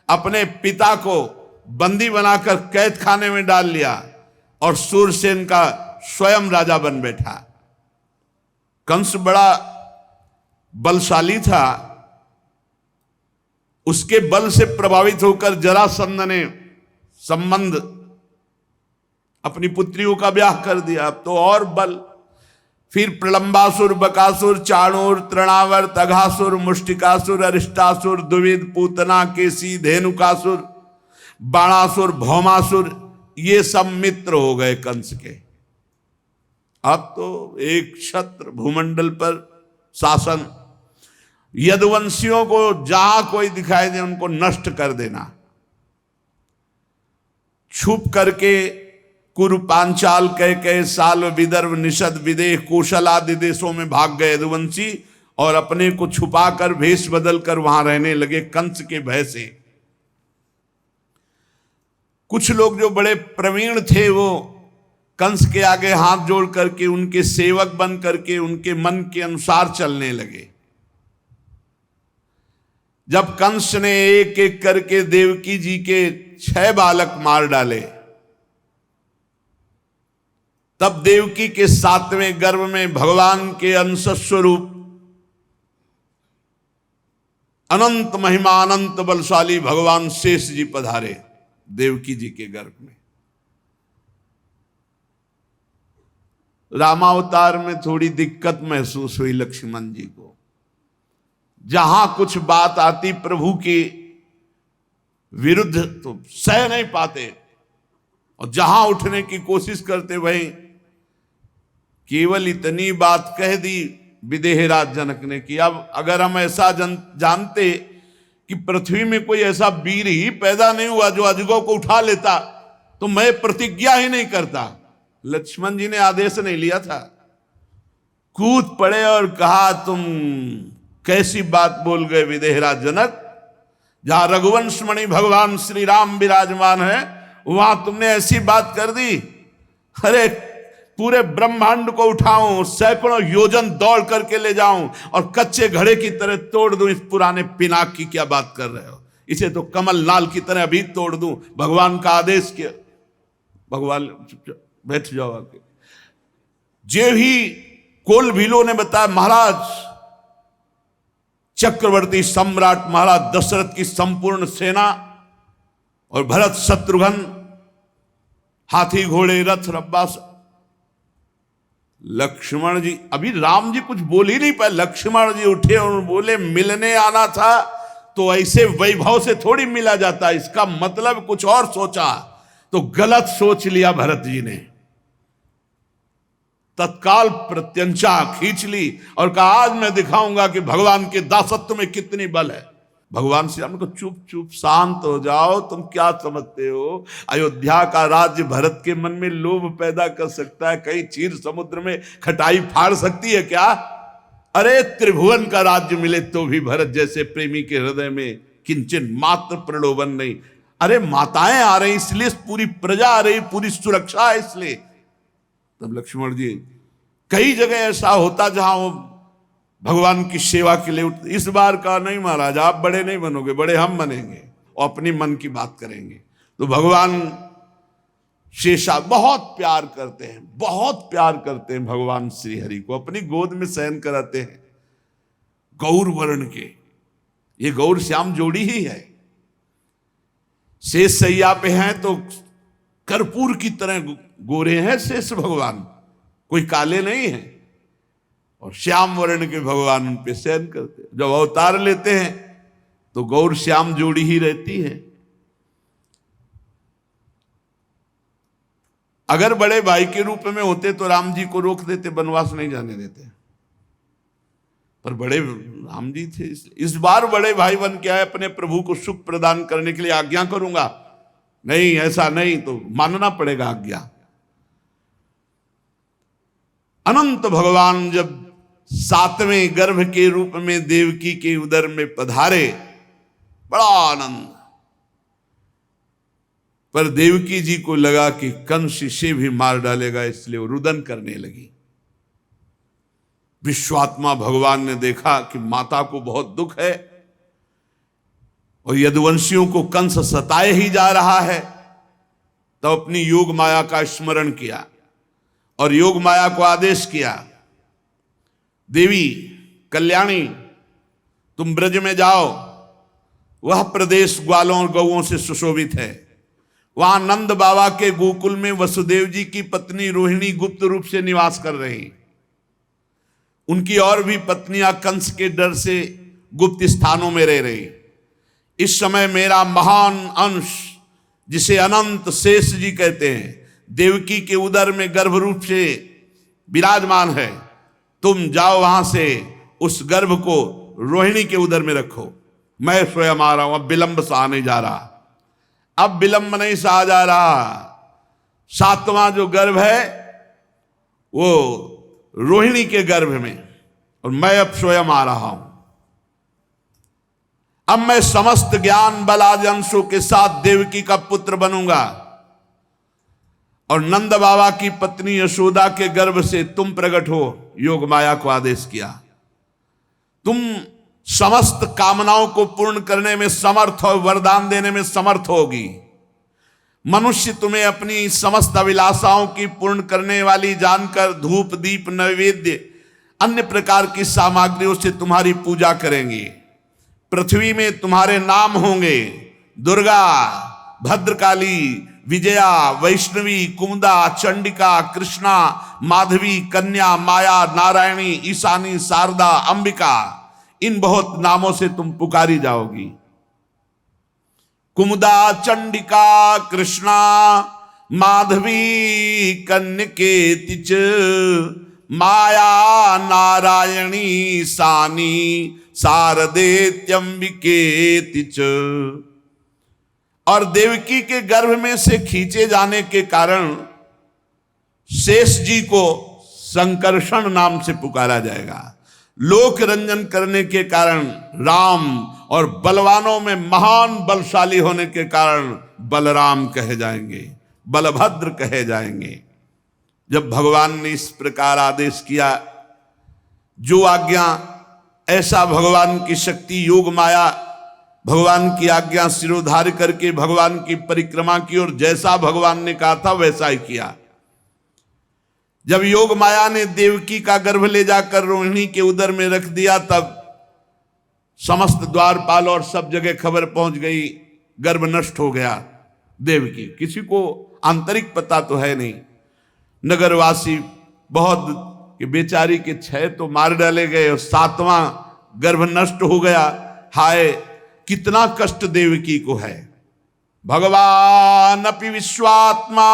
अपने पिता को बंदी बनाकर कैद खाने में डाल लिया, और सूरसेन का स्वयं राजा बन बैठा। कंस बड़ा बलशाली था, उसके बल से प्रभावित होकर जरासंध ने संबंध अपनी पुत्रियों का ब्याह कर दिया। अब तो और बल। फिर प्रलंबासुर, बकासुर, चाणूर, तृणावर्त, अघासुर, मुष्टिकासुर, अरिष्टासुर, द्विविद, पूतना, केसी, धेनुकासुर, बाणासुर, भौमासुर, ये सब मित्र हो गए कंस के। अब तो एक क्षत्र भूमंडल पर शासन, यदुवंशियों को जहां कोई दिखाई दे उनको नष्ट कर देना। छुप करके कुरु, पांचाल, कैकेय, साल्व, विदर्भ, निषद, विदेह, कौशल आदि देशों में भाग गए यदुवंशी, और अपने को छुपाकर भेष बदलकर वहां रहने लगे कंस के भय से। कुछ लोग जो बड़े प्रवीण थे वो कंस के आगे हाथ जोड़ करके उनके सेवक बन करके उनके मन के अनुसार चलने लगे। जब कंस ने एक एक करके देवकी जी के 6 बालक मार डाले, तब देवकी के 7वें गर्भ में भगवान के अंश स्वरूप अनंत महिमा, अनंत बलशाली भगवान शेष जी पधारे देवकी जी के गर्भ में। रामावतार में थोड़ी दिक्कत महसूस हुई लक्ष्मण जी को। जहां कुछ बात आती प्रभु के विरुद्ध तो सह नहीं पाते, और जहां उठने की कोशिश करते वहीं केवल इतनी बात कह दी विदेहराज जनक ने कि अब अगर हम ऐसा जानते कि पृथ्वी में कोई ऐसा वीर ही पैदा नहीं हुआ जो अजगरों को उठा लेता, तो मैं प्रतिज्ञा ही नहीं करता। लक्ष्मण जी ने आदेश नहीं लिया था, कूद पड़े और कहा तुम कैसी बात बोल गए विदेहराज जनक, जहां रघुवंश मणि भगवान श्री राम विराजमान है वहां तुमने ऐसी बात कर दी। अरे पूरे ब्रह्मांड को उठाऊं, सैकड़ों योजन दौड़ करके ले जाऊं और कच्चे घड़े की तरह तोड़ दूं, इस पुराने पिनाक की क्या बात कर रहे हो? इसे तो कमल नाल की तरह अभी तोड़ दूं, भगवान का आदेश किया। भगवान बैठ जाओ आके। जे ही कोल भीलो ने बताया, महाराज चक्रवर्ती सम्राट महाराज दशरथ की संपूर्ण सेना और भरत शत्रुघ्न, हाथी घोड़े रथ रब्बा। लक्ष्मण जी, अभी राम जी कुछ बोल ही नहीं पाए, लक्ष्मण जी उठे और बोले मिलने आना था तो ऐसे वैभव से थोड़ी मिला जाता, इसका मतलब कुछ और सोचा, तो गलत सोच लिया भरत जी ने। तत्काल प्रत्यंचा खींच ली और कहा आज मैं दिखाऊंगा कि भगवान के दासत्व में कितनी बल है। भगवान श्री राम को चुप चुप शांत हो जाओ, तुम क्या समझते हो अयोध्या का राज्य भरत के मन में लोभ पैदा कर सकता है? कहीं चीर समुद्र में खटाई फाड़ सकती है क्या? अरे त्रिभुवन का राज्य मिले तो भी भरत जैसे प्रेमी के हृदय में किंचन मात्र प्रलोभन नहीं। अरे माताएं आ रही इसलिए पूरी प्रजा आ रही, पूरी सुरक्षा है इसलिए। तब लक्ष्मण जी, कई जगह ऐसा होता जहां वो भगवान की सेवा के लिए उठते। इस बार का नहीं महाराज, आप बड़े नहीं बनोगे, बड़े हम बनेंगे और अपनी मन की बात करेंगे। तो भगवान शेषा बहुत प्यार करते हैं, बहुत प्यार करते हैं भगवान श्री हरि को, अपनी गोद में शयन कराते हैं। गौर वर्ण के, ये गौर श्याम जोड़ी ही है। शेष सैया पे हैं तो कर्पूर की तरह गोरे हैं शेष भगवान, कोई काले नहीं है, और श्याम वर्ण के भगवान उन पे शयन करते। जब अवतार लेते हैं तो गौर श्याम जोड़ी ही रहती है। अगर बड़े भाई के रूप में होते तो राम जी को रोक देते, वनवास नहीं जाने देते, पर बड़े राम जी थे। इस बार बड़े भाई बन के आए, अपने प्रभु को सुख प्रदान करने के लिए आज्ञा करूंगा, नहीं ऐसा नहीं तो मानना पड़ेगा आज्ञा। अनंत भगवान जब 7वें गर्भ के रूप में देवकी के उदर में पधारे, बड़ा आनंद। पर देवकी जी को लगा कि कंस इसे भी मार डालेगा, इसलिए वो रुदन करने लगी। विश्वात्मा भगवान ने देखा कि माता को बहुत दुख है और यदुवंशियों को कंस सताए ही जा रहा है, तो अपनी योग माया का स्मरण किया और योग माया को आदेश किया, देवी कल्याणी तुम ब्रज में जाओ, वह प्रदेश ग्वालों और गौओं से सुशोभित है। वहां नंद बाबा के गोकुल में वसुदेव जी की पत्नी रोहिणी गुप्त रूप से निवास कर रही। उनकी और भी पत्नियां कंस के डर से गुप्त स्थानों में रह रही। इस समय मेरा महान अंश, जिसे अनंत शेष जी कहते हैं, देवकी के उदर में गर्भ रूप से विराजमान है। तुम जाओ वहां से उस गर्भ को रोहिणी के उदर में रखो। मैं स्वयं आ रहा हूं, अब विलंब सा नहीं जा रहा, अब विलंब नहीं सहा जा रहा। 7वां जो गर्भ है वो रोहिणी के गर्भ में, और मैं अब स्वयं आ रहा हूं। अब मैं समस्त ज्ञान बल आदि अंशों के साथ देवकी का पुत्र बनूंगा, और नंद बाबा की पत्नी यशोदा के गर्भ से तुम प्रकट हो। योग माया को आदेश किया, तुम समस्त कामनाओं को पूर्ण करने में समर्थ और वरदान देने में समर्थ होगी। मनुष्य तुम्हें अपनी समस्त अभिलाषाओं की पूर्ण करने वाली जानकर धूप दीप नैवेद्य अन्य प्रकार की सामग्रियों से तुम्हारी पूजा करेंगे। पृथ्वी में तुम्हारे नाम होंगे, दुर्गा, भद्रकाली, विजया, वैष्णवी, कुमुदा, चंडिका, कृष्णा, माधवी, कन्या, माया, नारायणी, ईशानी, शारदा, अंबिका, इन बहुत नामों से तुम पुकारी जाओगी। कुमुदा, चंडिका, कृष्णा, माधवी, कन्यकेति च, माया, नारायणी, सानी, शारदेत्यंबिकेति च। और देवकी के गर्भ में से खींचे जाने के कारण शेष जी को संकर्षण नाम से पुकारा जाएगा। लोक रंजन करने के कारण राम, और बलवानों में महान बलशाली होने के कारण बलराम कहे जाएंगे, बलभद्र कहे जाएंगे। जब भगवान ने इस प्रकार आदेश किया, जो आज्ञा, ऐसा भगवान की शक्ति योग माया भगवान की आज्ञा सिरोधार करके भगवान की परिक्रमा की, और जैसा भगवान ने कहा था वैसा ही किया। जब योग माया ने देवकी का गर्भ ले जाकर रोहिणी के उदर में रख दिया, तब समस्त द्वारपाल और सब जगह खबर पहुंच गई, गर्भ नष्ट हो गया देवकी। किसी को आंतरिक पता तो है नहीं। नगरवासी बहुत कि बेचारी के 6 तो मार डाले गए और 7वां गर्भ नष्ट हो गया। हाय कितना कष्ट देवकी को है। भगवान अपि विश्वात्मा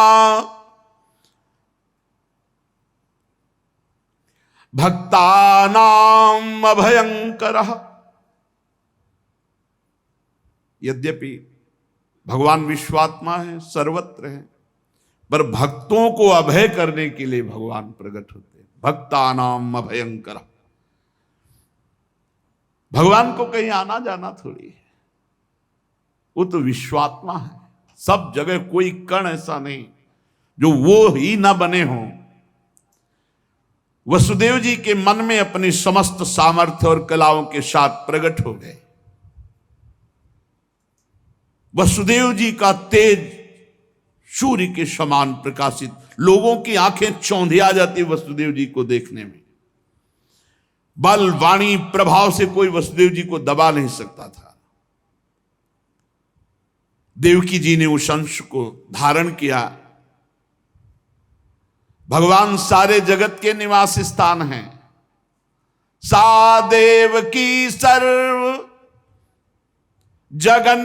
भक्तानाम अभयंकरः। यद्यपि भगवान विश्वात्मा है, सर्वत्र है, पर भक्तों को अभय करने के लिए भगवान प्रकट होते हैं। भक्तानाम अभयंकरः। भगवान को कहीं आना जाना थोड़ी है, वो तो विश्वात्मा है। सब जगह कोई कण ऐसा नहीं जो वो ही ना बने हों। वसुदेव जी के मन में अपनी समस्त सामर्थ्य और कलाओं के साथ प्रकट हो गए। वसुदेव जी का तेज सूर्य के समान प्रकाशित, लोगों की आंखें चौंधिया जाती वसुदेव जी को देखने में। बल वाणी प्रभाव से कोई वसुदेव जी को दबा नहीं सकता था। देवकी जी ने उस अंश को धारण किया भगवान सारे जगत के निवास स्थान हैं। सा देव की सर्व जगन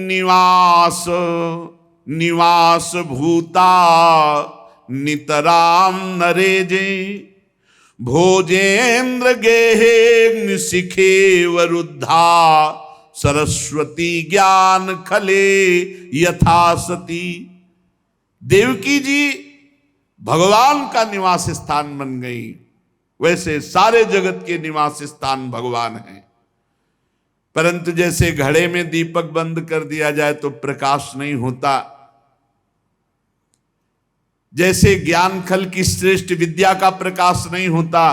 निवास, निवास भूता नितराम नरेजे, भोजेन्द्र गेहे शिखे वरुद्धा, सरस्वती ज्ञान खले यथा सती। देवकी जी भगवान का निवास स्थान बन गई, वैसे सारे जगत के निवास स्थान भगवान हैं। परंतु जैसे घड़े में दीपक बंद कर दिया जाए तो प्रकाश नहीं होता, जैसे ज्ञान खल की श्रेष्ठ विद्या का प्रकाश नहीं होता,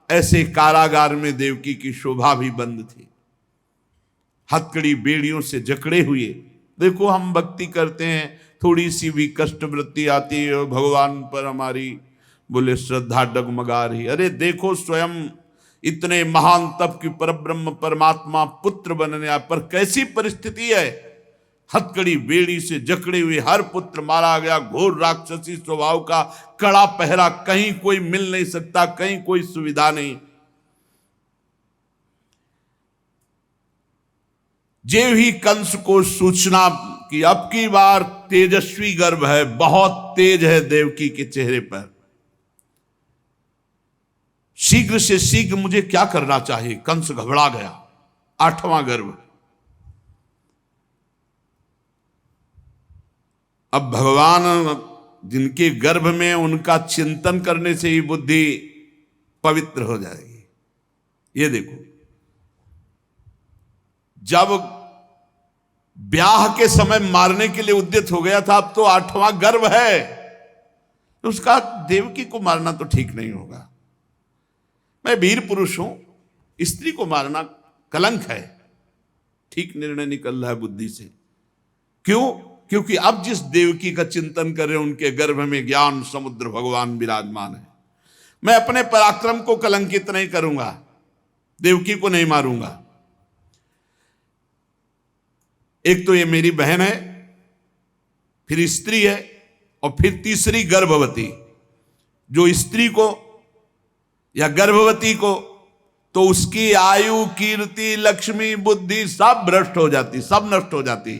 ऐसे कारागार में देवकी की शोभा भी बंद थी, हथकड़ी बेड़ियों से जकड़े हुए। देखो हम भक्ति करते हैं, थोड़ी सी भी कष्ट वृत्ति आती है भगवान पर हमारी, बोले श्रद्धा डगमगा रही। अरे देखो स्वयं इतने महान तप की परब्रह्म परमात्मा पुत्र बनने पर कैसी परिस्थिति है, हथकड़ी बेड़ी से जकड़े हुए हर पुत्र मारा गया, घोर राक्षसी स्वभाव का, कड़ा पहरा, कहीं कोई मिल नहीं सकता, कहीं कोई सुविधा नहीं। जे ही कंस को सूचना कि अब की बार तेजस्वी गर्भ है, बहुत तेज है देवकी के चेहरे पर, शीघ्र से शीघ्र मुझे क्या करना चाहिए। कंस घबरा गया, 8वां गर्भ। अब भगवान जिनके गर्भ में, उनका चिंतन करने से ही बुद्धि पवित्र हो जाएगी। ये देखो, जब ब्याह के समय मारने के लिए उद्यत हो गया था, अब तो 8वां गर्भ है, तो उसका देवकी को मारना तो ठीक नहीं होगा। मैं वीर पुरुष हूं, स्त्री को मारना कलंक है। ठीक निर्णय निकल रहा है बुद्धि से। क्यों? क्योंकि अब जिस देवकी का चिंतन कर रहे हैं, उनके गर्भ में ज्ञान समुद्र भगवान विराजमान है। मैं अपने पराक्रम को कलंकित नहीं करूंगा, देवकी को नहीं मारूंगा। एक तो ये मेरी बहन है, फिर स्त्री है, और फिर तीसरी गर्भवती। जो स्त्री को या गर्भवती को, तो उसकी आयु, कीर्ति, लक्ष्मी, बुद्धि सब भ्रष्ट हो जाती, सब नष्ट हो जाती।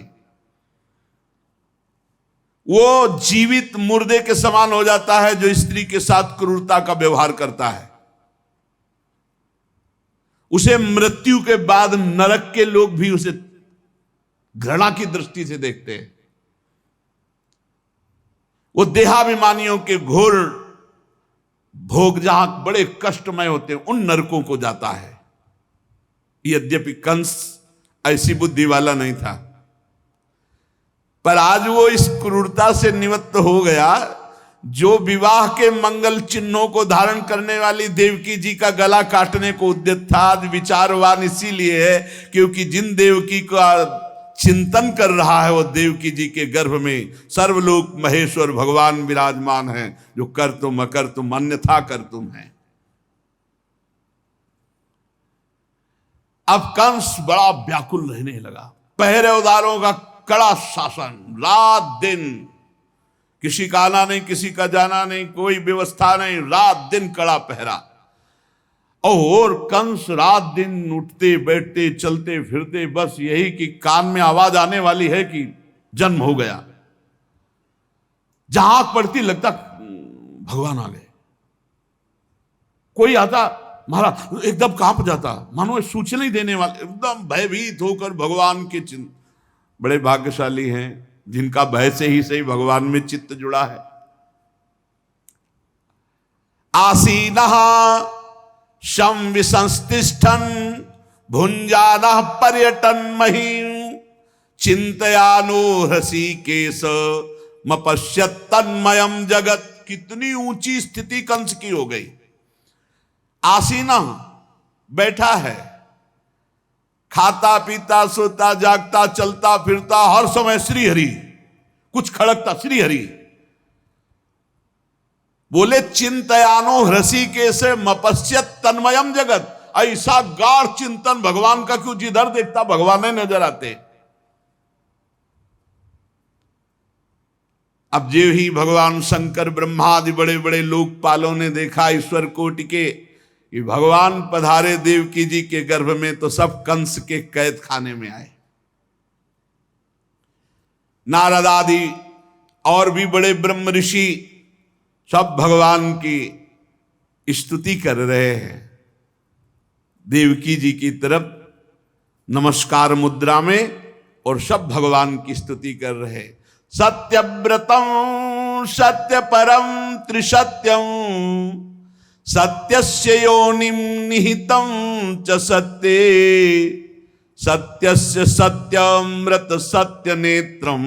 वो जीवित मुर्दे के समान हो जाता है जो स्त्री के साथ क्रूरता का व्यवहार करता है। उसे मृत्यु के बाद नरक के लोग भी उसे घृणा की दृष्टि से देखते हैं। वो देहाभिमानियों के घोर भोग जहां बड़े कष्टमय होते हैं, उन नरकों को जाता है। यद्यपि कंस ऐसी बुद्धि वाला नहीं था, पर आज वो इस क्रूरता से निवृत्त हो गया। जो विवाह के मंगल चिन्हों को धारण करने वाली देवकी जी का गला काटने को उद्यत था, आज विचारवान इसीलिए है क्योंकि जिन देवकी का चिंतन कर रहा है, वो देवकी जी के गर्भ में सर्वलोक महेश्वर भगवान विराजमान हैं, जो कर तुम अकर तुम अन्यथा कर तुम है। अब कंस बड़ा व्याकुल रहने लगा। पहरेदारों का कड़ा शासन, रात दिन, किसी का आना नहीं, किसी का जाना नहीं, कोई व्यवस्था नहीं, रात दिन कड़ा पहरा। और कंस रात दिन उठते बैठते चलते फिरते बस यही कि कान में आवाज आने वाली है कि जन्म हो गया। जहां पड़ती लगता भगवान आ गए। कोई आता महाराज एकदम कांप जाता, मानो सूचना ही देने वाले, एकदम भयभीत होकर भगवान के चिंत। बड़े भाग्यशाली हैं जिनका भय से ही सही भगवान में चित्त जुड़ा है। आसीनः शं विसंस्तिष्ठन् भुंजानः पर्यटन महीं चिंतयानो हृषीकेश मपश्यत् तन्मयम् जगत। कितनी ऊंची स्थिति कंस की हो गई। आसीना, बैठा है, खाता पीता सोता जागता चलता फिरता हर समय श्रीहरि, कुछ खड़कता श्रीहरि। बोले चिंतयानो हृषीकेश मपश्यत् तन्मयम् जगत। ऐसा गाढ़ चिंतन भगवान का क्यों, जिधर देखता भगवान ही नजर आते। अब जो ही भगवान शंकर ब्रह्मादि बड़े बड़े लोकपालों ने देखा ईश्वर कोटि के कि भगवान पधारे देवकी जी के गर्भ में, तो सब कंस के कैद खाने में आए। नारद आदि और भी बड़े ब्रह्म ऋषि सब भगवान की स्तुति कर रहे हैं। देवकी जी की तरफ नमस्कार मुद्रा में और सब भगवान की स्तुति कर रहे। सत्यव्रतम सत्य परम त्रिसत्यम सत्यस्य योनिम निहितम च सत्ये सत्यस्य सत्यमृत सत्य नेत्रम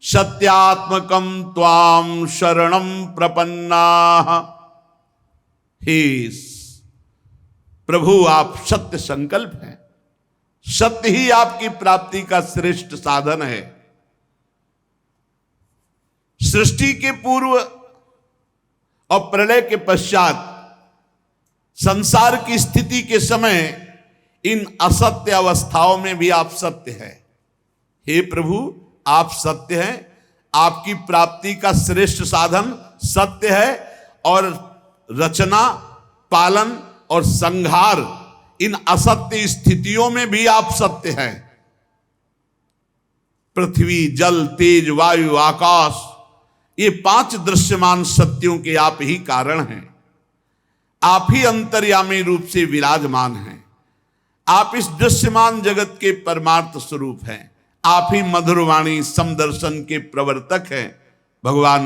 सत्यात्मकम त्वाम शरणम प्रपन्ना। हे प्रभु, आप सत्य संकल्प हैं, सत्य ही आपकी प्राप्ति का श्रेष्ठ साधन है। सृष्टि के पूर्व और प्रलय के पश्चात संसार की स्थिति के समय इन असत्य अवस्थाओं में भी आप सत्य हैं। हे प्रभु, आप सत्य हैं, आपकी प्राप्ति का श्रेष्ठ साधन सत्य है, और रचना, पालन और संहार इन असत्य स्थितियों में भी आप सत्य हैं। पृथ्वी, जल, तेज, वायु, आकाश, ये 5 दृश्यमान सत्यों के आप ही कारण हैं। आप ही अंतर्यामी रूप से विराजमान हैं। आप इस दृश्यमान जगत के परमार्थ स्वरूप हैं। आप ही मधुरवाणी समदर्शन के प्रवर्तक हैं। भगवान,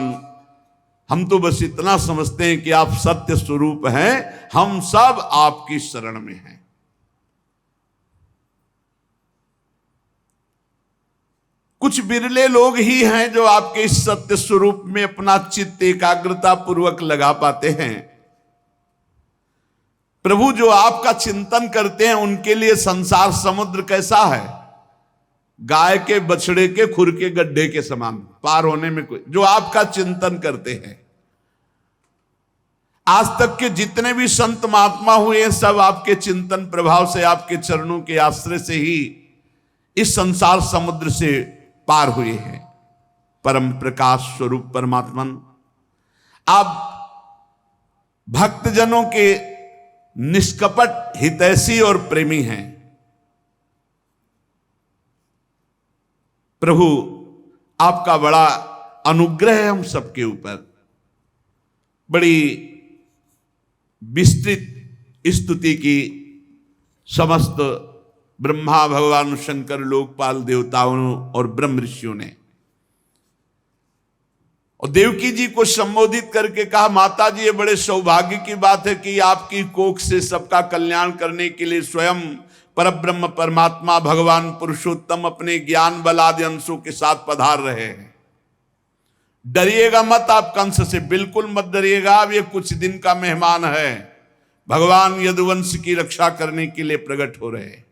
हम तो बस इतना समझते हैं कि आप सत्य स्वरूप हैं, हम सब आपकी शरण में हैं। कुछ बिरले लोग ही हैं जो आपके इस सत्य स्वरूप में अपना चित्त एकाग्रता पूर्वक लगा पाते हैं। प्रभु, जो आपका चिंतन करते हैं उनके लिए संसार समुद्र कैसा है? गाय के बछड़े के खुर के गड्ढे के समान, पार होने में कोई, जो आपका चिंतन करते हैं। आज तक के जितने भी संत महात्मा हुए सब आपके चिंतन प्रभाव से, आपके चरणों के आश्रय से ही इस संसार समुद्र से पार हुए हैं। परम प्रकाश स्वरूप परमात्मन, आप भक्तजनों के निष्कपट हितैषी और प्रेमी हैं। प्रभु, आपका बड़ा अनुग्रह है हम सबके ऊपर। बड़ी विस्तृत स्तुति की समस्त ब्रह्मा, भगवान शंकर, लोकपाल देवताओं और ब्रह्म ऋषियों ने। और देवकी जी को संबोधित करके कहा, माता जी, ये बड़े सौभाग्य की बात है कि आपकी कोख से सबका कल्याण करने के लिए स्वयं परब्रह्म परमात्मा भगवान पुरुषोत्तम अपने ज्ञान बल आदि अंशों के साथ पधार रहे हैं। डरिएगा मत आप कंस से, बिल्कुल मत डरिएगा। अब ये कुछ दिन का मेहमान है। भगवान यदुवंश की रक्षा करने के लिए प्रकट हो रहे हैं।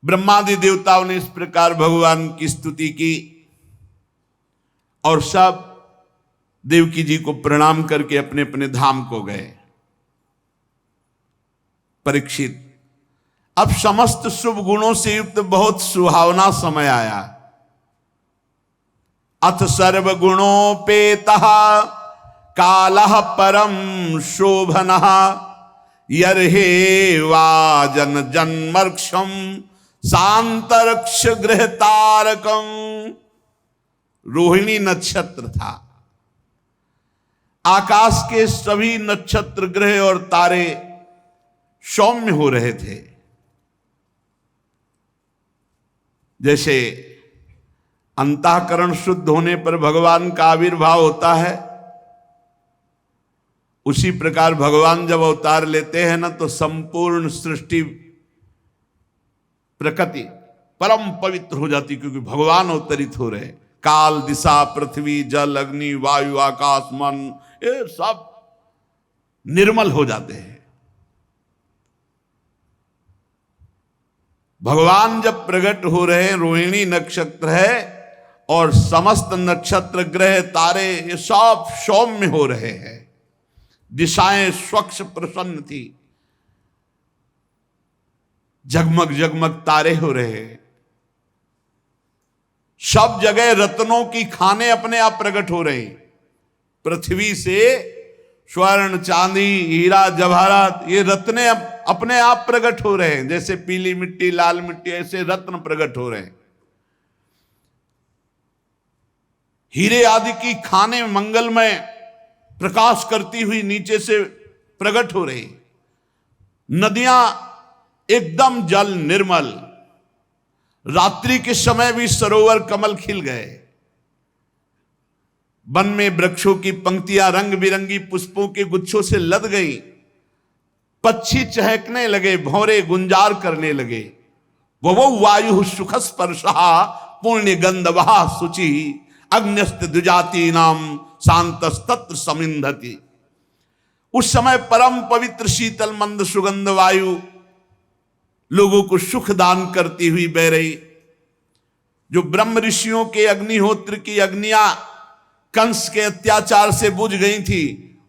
ब्रह्मादि देवताओं ने इस प्रकार भगवान की स्तुति की और सब देवकी जी को प्रणाम करके अपने अपने धाम को गए। परीक्षित, अब समस्त शुभ गुणों से युक्त बहुत सुहावना समय आया। अथ सर्वगुणोपेतः कालः परम शोभनः यर्हे वाजन जन्मर्क्षम शांतरक्ष गृह तारकम। रोहिणी नक्षत्र था। आकाश के सभी नक्षत्र, ग्रह और तारे सौम्य हो रहे थे। जैसे अंतःकरण शुद्ध होने पर भगवान का आविर्भाव होता है, उसी प्रकार भगवान जब अवतार लेते हैं ना, तो संपूर्ण सृष्टि प्रकृति परम पवित्र हो जाती, क्योंकि भगवान अवतरित हो रहे। काल, दिशा, पृथ्वी, जल, अग्नि, वायु, आकाश, मन, ये सब निर्मल हो जाते हैं। भगवान जब प्रकट हो रहे हैं, रोहिणी नक्षत्र है और समस्त नक्षत्र, ग्रह, तारे ये सब सौम्य हो रहे हैं। दिशाएं स्वच्छ प्रसन्न थी। जगमग जगमग तारे हो रहे हैं। सब जगह रत्नों की खाने अपने आप प्रकट हो रहे हैं। पृथ्वी से स्वर्ण, चांदी, हीरा, जवाहरात, ये रत्ने अपने आप प्रकट हो रहे हैं। जैसे पीली मिट्टी, लाल मिट्टी, ऐसे रत्न प्रकट हो रहे हैं। हीरे आदि की खाने मंगलमय प्रकाश करती हुई नीचे से प्रकट हो रही। नदियां एकदम जल निर्मल। रात्रि के समय भी सरोवर कमल खिल गए। वन में वृक्षों की पंक्तियां रंग बिरंगी पुष्पों के गुच्छों से लद गई। पक्षी चहकने लगे, भौरे गुंजार करने लगे। वो वायु सुख स्पर्शा पुण्य गंधवा शुचि अग्न्यस्त द्विजाति नाम शांतस्तत्र समिंधति। उस समय परम पवित्र शीतल मंद सुगंध वायु लोगों को सुख दान करती हुई बह रही। जो ब्रह्म ऋषियों के अग्निहोत्र की अग्नियां कंस के अत्याचार से बुझ गई थी,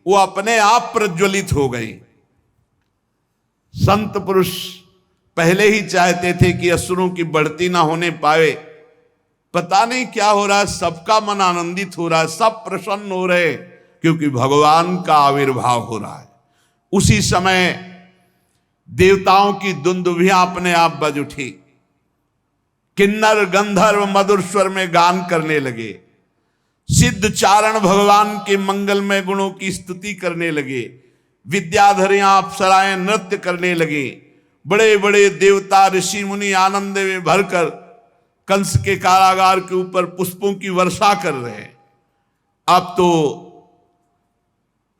वो अपने आप प्रज्वलित हो गई। संत पुरुष पहले ही चाहते थे कि असुरों की बढ़ती ना होने पाए। पता नहीं क्या हो रहा है, सबका मन आनंदित हो रहा है, सब प्रसन्न हो रहे, क्योंकि भगवान का आविर्भाव हो रहा है। उसी समय देवताओं की दुंदुभियां अपने आप बज उठी। किन्नर गंधर्व मधुर स्वर में गान करने लगे। सिद्ध चारण भगवान के मंगलमय गुणों की स्तुति करने लगे। विद्याधरियां अप्सराएं नृत्य करने लगे। बड़े बड़े देवता ऋषि मुनि आनंद में भरकर कंस के कारागार के ऊपर पुष्पों की वर्षा कर रहे हैं। अब तो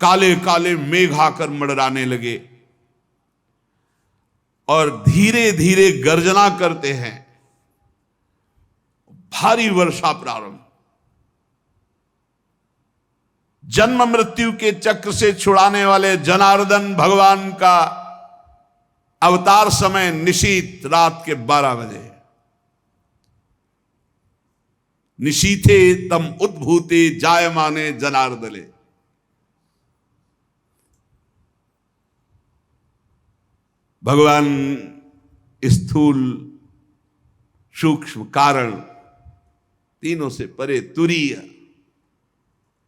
काले काले मेघ आकर मंडराने लगे और धीरे धीरे गर्जना करते हैं। भारी वर्षा प्रारंभ। जन्म मृत्यु के चक्र से छुड़ाने वाले जनार्दन भगवान का अवतार समय निशीथ रात के 12 बजे। निशीथे तम उद्भूते जायमाने जनार्दले। भगवान स्थूल सूक्ष्म कारण तीनों से परे तुरीय,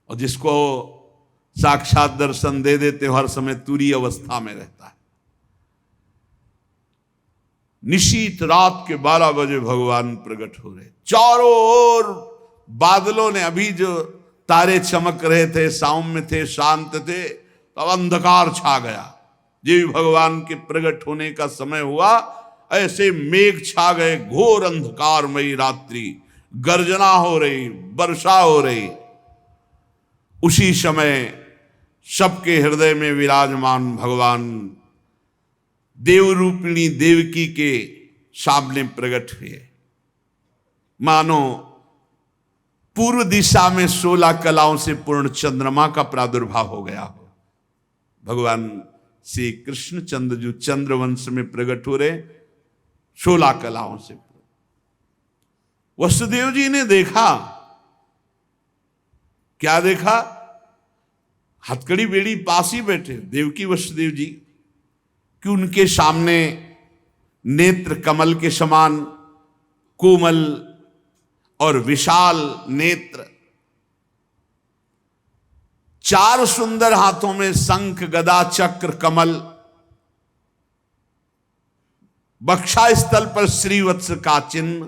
और जिसको साक्षात दर्शन दे देते हो हर समय तुरीय अवस्था में रहता है। निशीत रात के 12 बजे भगवान प्रकट हो रहे। चारों ओर बादलों ने, अभी जो तारे चमक रहे थे, सौम्य थे, शांत थे, तब अंधकार छा गया। जब भगवान के प्रकट होने का समय हुआ, ऐसे मेघ छा गए, घोर अंधकारमयी रात्रि, गर्जना हो रही, वर्षा हो रही। उसी समय सबके हृदय में विराजमान भगवान देवरूपिणी देवकी के सामने प्रकट हुए। मानो पूर्व दिशा में 16 कलाओं से पूर्ण चंद्रमा का प्रादुर्भाव हो गया हो। भगवान श्री कृष्ण चंद्रजू चंद्रवंश में प्रकट हो रहे 16 कलाओं से। वसुदेव जी ने देखा, क्या देखा? हथकड़ी बेड़ी पास ही बैठे देवकी वसुदेव जी, कि उनके सामने नेत्र कमल के समान कोमल और विशाल नेत्र, 4 सुंदर हाथों में शंख गदा चक्र कमल, बक्षा स्थल पर श्रीवत्स का चिन्ह,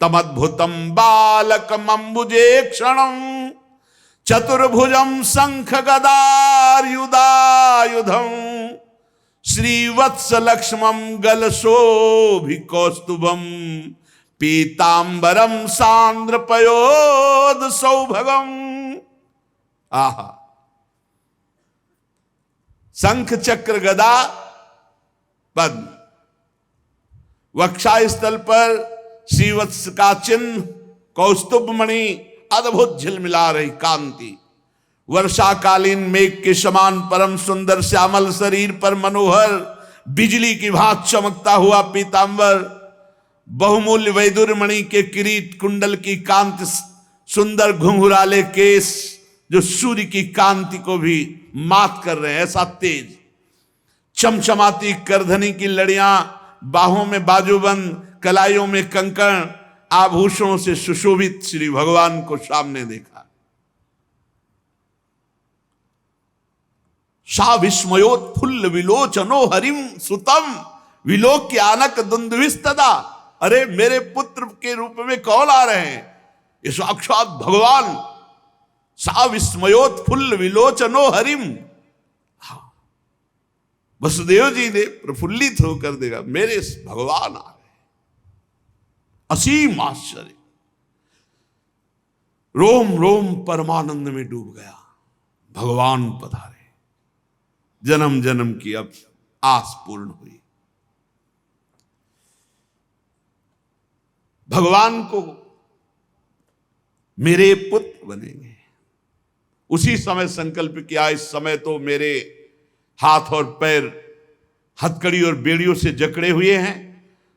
तमद्भुतम बालकम अंबुजे क्षणम चतुर्भुजम शंख गदायुधायुधम श्रीवत्स लक्ष्मम गलशोभिकौस्तुभम पीतांबरम सांद्र पयोद सौभगम। आहा, शंख चक्र गदा पद्म, वक्षा स्थल पर श्रीवत्स का चिन्ह, कौस्तुभ मणि, अद्भुत झिलमिला रही कांति, वर्षाकालीन मेघ के समान परम सुंदर श्यामल शरीर पर मनोहर बिजली की भांति चमकता हुआ पीतांबर, बहुमूल्य वैदुर्य मणि के किरीट कुंडल की कांति, सुंदर घुंघराले केस जो सूर्य की कांति को भी मात कर रहे हैं, ऐसा तेज, चमचमाती करधनी की लड़ियां, बाहों में बाजूबंद, कलाइयों में कंकण, आभूषणों से सुशोभित श्री भगवान को सामने देखा। सा विस्मयोत्फुल्ल विलोचनो हरिम सुतम विलोक्य आनक दुंदुभिस्तदा। अरे मेरे पुत्र के रूप में कौन आ रहे हैं? ये साक्षात भगवान। सा विस्मयोत्फुल्ल विलोचनो हरिम। वसुदेव जी ने प्रफुल्लित होकर देखा, मेरे भगवान आ रहे। असीम आश्चर्य, रोम रोम परमानंद में डूब गया। भगवान पधारे, जन्म जन्म की अब आस पूर्ण हुई। भगवान को मेरे पुत्र बनेंगे। उसी समय संकल्प किया, इस समय तो मेरे हाथ और पैर हथकड़ी और बेड़ियों से जकड़े हुए हैं।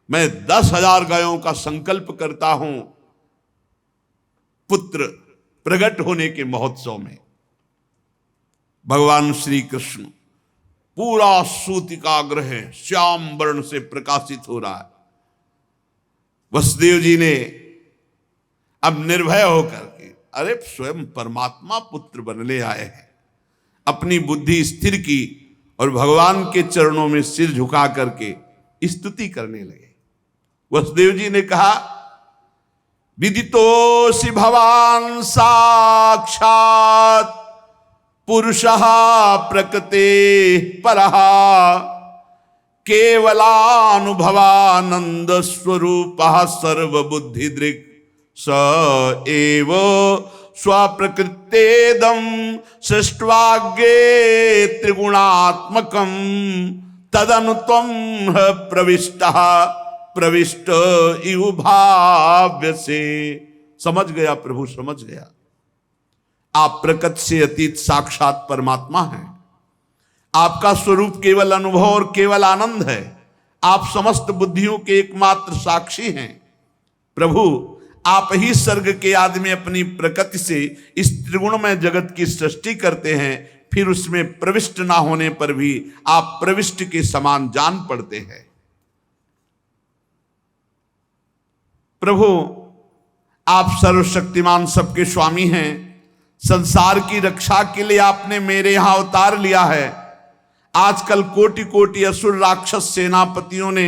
मैं 10,000 गायों का संकल्प करता हूं पुत्र प्रकट होने के महोत्सव में। भगवान श्री कृष्ण पूरा सूतिकाग्र है, श्याम वर्ण से प्रकाशित हो रहा है। वसुदेव जी ने अब निर्भय होकर के, अरे स्वयं परमात्मा पुत्र बनने आए हैं, अपनी बुद्धि स्थिर की और भगवान के चरणों में सिर झुका करके स्तुति करने लगे। वसुदेव जी ने कहा, विदितोऽसि भवान साक्षात् पुरुषः प्रकृते परः केवलानुभवानंद स्वरूपः सर्वबुद्धिदृक् स एव स्वप्रकृतेदं सृष्ट्वाग्रे त्रिगुणात्मकं तदनु त्वं प्रविष्ट इव भाव्यसे। समझ गया प्रभु, समझ गया। आप प्रकृति से अतीत साक्षात परमात्मा हैं। आपका स्वरूप केवल अनुभव और केवल आनंद है। आप समस्त बुद्धियों के एकमात्र साक्षी हैं। प्रभु, आप ही स्वर्ग के आदि में अपनी प्रकृति से इस त्रिगुणमय जगत की सृष्टि करते हैं, फिर उसमें प्रविष्ट ना होने पर भी आप प्रविष्ट के समान जान पड़ते हैं। प्रभु, आप सर्वशक्तिमान सबके स्वामी हैं। संसार की रक्षा के लिए आपने मेरे यहां अवतार लिया है। आजकल कोटि कोटि असुर राक्षस सेनापतियों ने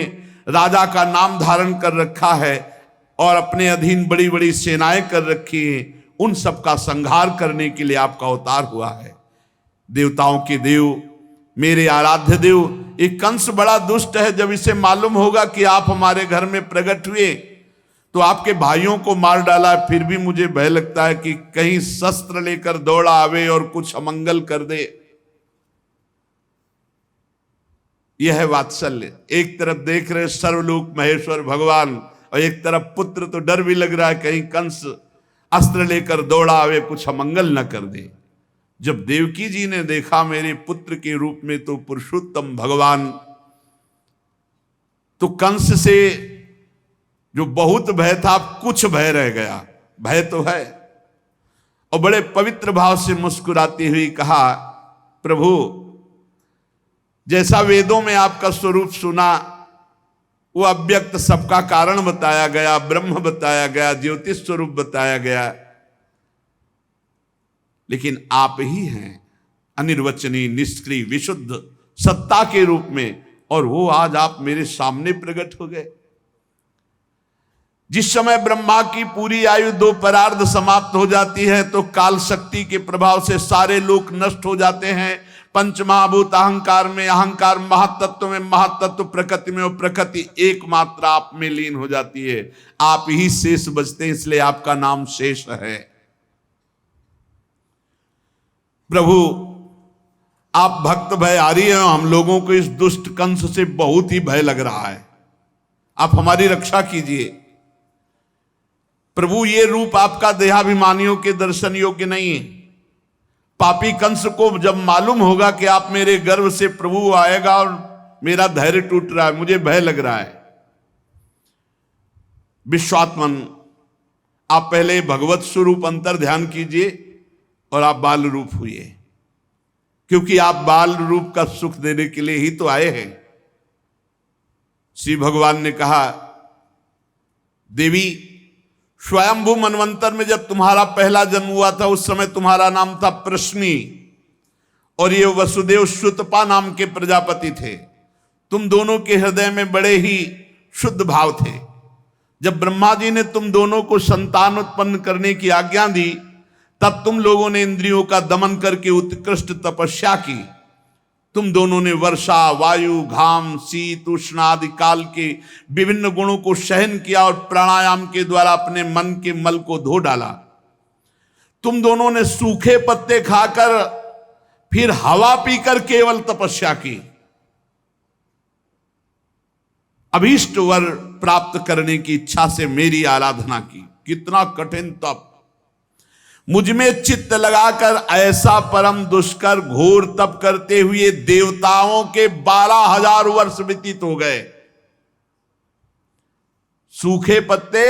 राजा का नाम धारण कर रखा है और अपने अधीन बड़ी बड़ी सेनाएं कर रखी हैं। उन सब का संहार करने के लिए आपका अवतार हुआ है। देवताओं के देव, मेरे आराध्य देव, एक कंस बड़ा दुष्ट है। जब इसे मालूम होगा कि आप हमारे घर में प्रकट हुए तो आपके भाइयों को मार डाला। फिर भी मुझे भय लगता है कि कहीं शस्त्र लेकर दौड़ा आवे और कुछ अमंगल कर दे। यह है वात्सल्य। एक तरफ देख रहे सर्वलोक महेश्वर भगवान और एक तरफ पुत्र, तो डर भी लग रहा है कहीं कंस अस्त्र लेकर दौड़ा आवे, कुछ अमंगल न कर दे। जब देवकी जी ने देखा मेरे पुत्र के रूप में तो पुरुषोत्तम भगवान, तो कंस से जो बहुत भय था कुछ भय रह गया। भय तो है। और बड़े पवित्र भाव से मुस्कुराती हुई कहा, प्रभु, जैसा वेदों में आपका स्वरूप सुना वो अव्यक्त सबका कारण बताया गया, ब्रह्म बताया गया, ज्योतिष स्वरूप बताया गया, लेकिन आप ही हैं अनिर्वचनीय, निष्क्रिय, विशुद्ध सत्ता के रूप में। और वो आज आप मेरे सामने प्रकट हो गए। जिस समय ब्रह्मा की पूरी आयु 2 परार्ध समाप्त हो जाती है तो काल शक्ति के प्रभाव से सारे लोक नष्ट हो जाते हैं। पंच महाभूत अहंकार में, अहंकार महातत्व में, महातत्व प्रकृति में, और प्रकृति एकमात्र आप में लीन हो जाती है। आप ही शेष बचते हैं, इसलिए आपका नाम शेष है। प्रभु, आप भक्त भयहारी हैं। हम लोगों को इस दुष्ट कंस से बहुत ही भय लग रहा है। आप हमारी रक्षा कीजिए। प्रभु, ये रूप आपका देहाभिमानियों के दर्शन योग्य नहीं है। पापी कंस को जब मालूम होगा कि आप मेरे गर्भ से प्रभु आएगा, और मेरा धैर्य टूट रहा है, मुझे भय लग रहा है। विश्वात्मन, आप पहले भगवत स्वरूप अंतर ध्यान कीजिए और आप बाल रूप हुए, क्योंकि आप बाल रूप का सुख देने के लिए ही तो आए हैं। श्री भगवान ने कहा, देवी, स्वयंभू मनवंतर में जब तुम्हारा पहला जन्म हुआ था उस समय तुम्हारा नाम था प्रश्नी और ये वसुदेव श्रुतपा नाम के प्रजापति थे। तुम दोनों के हृदय में बड़े ही शुद्ध भाव थे। जब ब्रह्मा जी ने तुम दोनों को संतान उत्पन्न करने की आज्ञा दी तब तुम लोगों ने इंद्रियों का दमन करके उत्कृष्ट तपस्या की। तुम दोनों ने वर्षा, वायु, घाम, शीत, उष्ण आदि काल के विभिन्न गुणों को सहन किया और प्राणायाम के द्वारा अपने मन के मल को धो डाला। तुम दोनों ने सूखे पत्ते खाकर फिर हवा पीकर केवल तपस्या की। अभीष्ट वर प्राप्त करने की इच्छा से मेरी आराधना की। कितना कठिन तप! मुझ में चित्त लगाकर ऐसा परम दुष्कर घोर तप करते हुए देवताओं के 12,000 वर्ष व्यतीत हो गए। सूखे पत्ते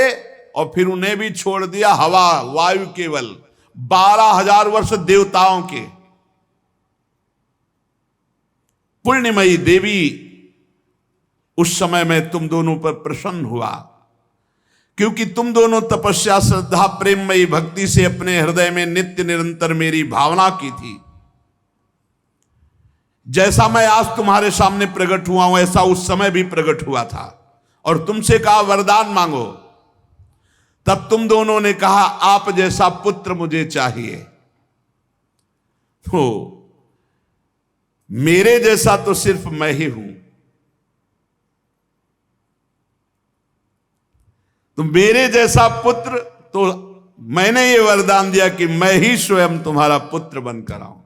और फिर उन्हें भी छोड़ दिया, हवा वायु केवल 12,000 वर्ष देवताओं के। पुण्यमयी देवी उस समय में तुम दोनों पर प्रसन्न हुआ क्योंकि तुम दोनों तपस्या, श्रद्धा, प्रेममयी भक्ति से अपने हृदय में नित्य निरंतर मेरी भावना की थी। जैसा मैं आज तुम्हारे सामने प्रकट हुआ हूं ऐसा उस समय भी प्रकट हुआ था और तुमसे कहा वरदान मांगो। तब तुम दोनों ने कहा आप जैसा पुत्र मुझे चाहिए। तो मेरे जैसा तो सिर्फ मैं ही हूं, तो मेरे जैसा पुत्र, तो मैंने ये वरदान दिया कि मैं ही स्वयं तुम्हारा पुत्र बनकर आऊं।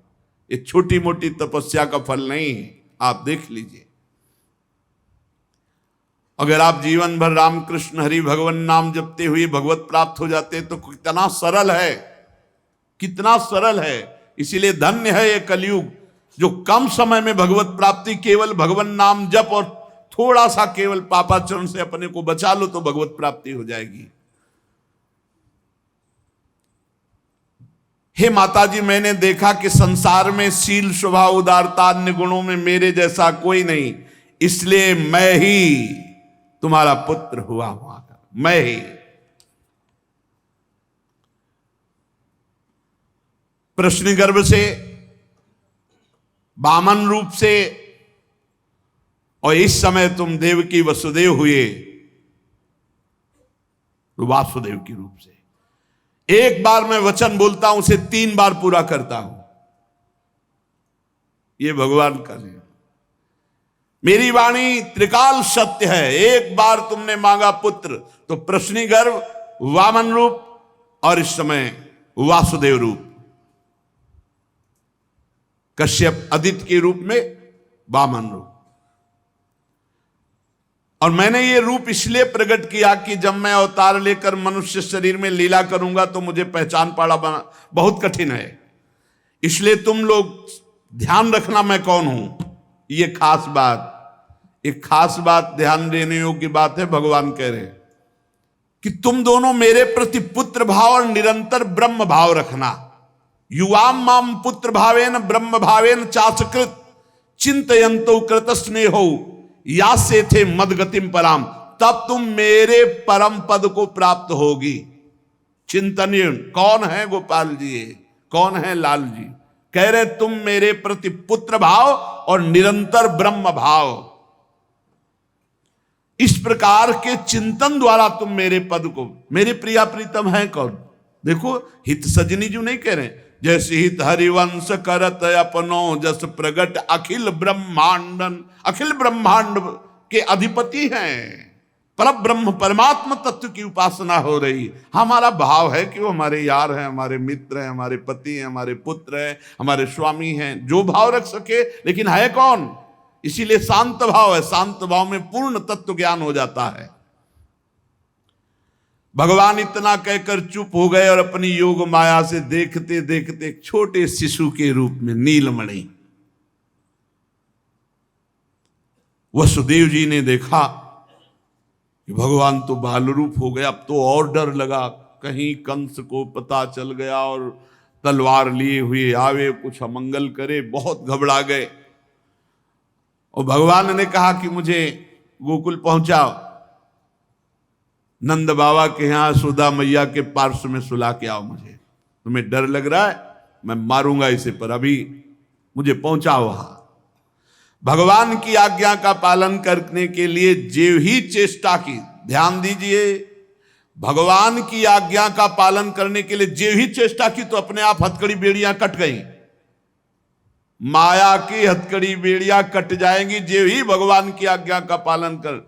ये छोटी मोटी तपस्या का फल नहीं है, आप देख लीजिए। अगर आप जीवन भर रामकृष्ण हरि भगवान नाम जपते हुए भगवत प्राप्त हो जाते तो कितना सरल है, कितना सरल है। इसीलिए धन्य है ये कलयुग जो कम समय में भगवत प्राप्ति, केवल भगवान नाम जप और थोड़ा सा केवल पापाचरण से अपने को बचा लो तो भगवत प्राप्ति हो जाएगी। हे माता जी, मैंने देखा कि संसार में शील, स्वभाव, उदारता, अन्य गुणों में मेरे जैसा कोई नहीं, इसलिए मैं ही तुम्हारा पुत्र हुआ हुआ था। मैं ही प्रश्न गर्भ से, वामन रूप से और इस समय तुम देवकी वसुदेव हुए वासुदेव के रूप से। एक बार मैं वचन बोलता हूं उसे 3 बार पूरा करता हूं, ये भगवान का नियम। मेरी वाणी त्रिकाल सत्य है। एक बार तुमने मांगा पुत्र तो प्रश्नी गर्भ, वामन रूप और इस समय वासुदेव रूप, कश्यप आदित्य के रूप में वामन रूप। और मैंने ये रूप इसलिए प्रकट किया कि जब मैं अवतार लेकर मनुष्य शरीर में लीला करूंगा तो मुझे पहचान पाना बहुत कठिन है। इसलिए तुम लोग ध्यान रखना मैं कौन हूं। ये खास बात, एक खास बात ध्यान देने योग्य बात है। भगवान कह रहे हैं कि तुम दोनों मेरे प्रति पुत्र भाव और निरंतर ब्रह्म भाव रखना। युवाम माम पुत्र भावेन ब्रह्म भावेन चासकृत चिंतयंतो कृत स्नेहो या से थे मदगतिम पराम, तब तुम मेरे परम पद को प्राप्त होगी। चिंतनीय कौन है गोपाल जी, कौन है लाल जी? कह रहे तुम मेरे प्रति पुत्र भाव और निरंतर ब्रह्म भाव, इस प्रकार के चिंतन द्वारा तुम मेरे पद को, मेरे प्रिया प्रीतम है कौन? देखो हित सजनी जो नहीं कह रहे, जैसे हित हरिवंश करत अपनो जस प्रगट अखिल ब्रह्मांडन, अखिल ब्रह्मांड के अधिपति हैं। पर ब्रह्म परमात्मा तत्व की उपासना हो रही। हमारा भाव है कि वो हमारे यार हैं, हमारे मित्र हैं, हमारे पति हैं, हमारे पुत्र हैं, हमारे स्वामी हैं, जो भाव रख सके, लेकिन है कौन? इसीलिए शांत भाव है। शांत भाव में पूर्ण तत्व ज्ञान हो जाता है। भगवान इतना कहकर चुप हो गए और अपनी योग माया से देखते देखते एक छोटे शिशु के रूप में नीलमणि वसुदेव जी ने देखा कि भगवान तो बाल रूप हो गया। अब तो और डर लगा, कहीं कंस को पता चल गया और तलवार लिए हुए आवे, कुछ अमंगल करे। बहुत घबरा गए और भगवान ने कहा कि मुझे गोकुल पहुंचाओ। नंद बाबा के यहां सुधा मैया के पार्श्व में सुला के आओ, मुझे तुम्हें डर लग रहा है, मैं मारूंगा इसे, पर अभी मुझे पहुंचाओ वहां। भगवान की आज्ञा का पालन करने के लिए जो ही चेष्टा की, ध्यान दीजिए, भगवान की आज्ञा का पालन करने के लिए जो ही चेष्टा की तो अपने आप हथकड़ी बेड़ियां कट गई। माया की हथकड़ी बेड़ियां कट जाएंगी जो ही भगवान की आज्ञा का पालन कर।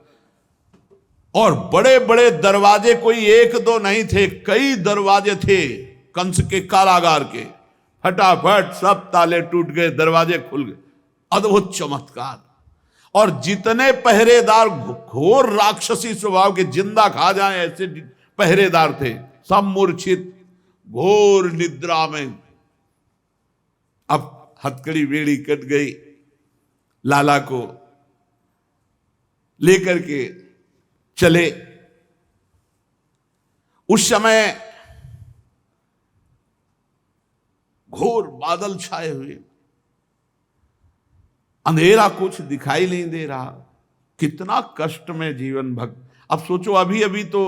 और बड़े बड़े दरवाजे कोई एक दो नहीं थे, कई दरवाजे थे कंस के कारागार के, फटाफट सब ताले टूट गए, दरवाजे खुल गए। अद्भुत चमत्कार। और जितने पहरेदार घोर राक्षसी स्वभाव के, जिंदा खा जाए ऐसे पहरेदार थे, सब मूर्छित घोर निद्रा में। अब हथकड़ी बेड़ी कट गई, लाला को लेकर के चले। उस समय घोर बादल छाए हुए, अंधेरा, कुछ दिखाई नहीं दे रहा। कितना कष्ट में जीवन भक्त। अब सोचो, अभी अभी तो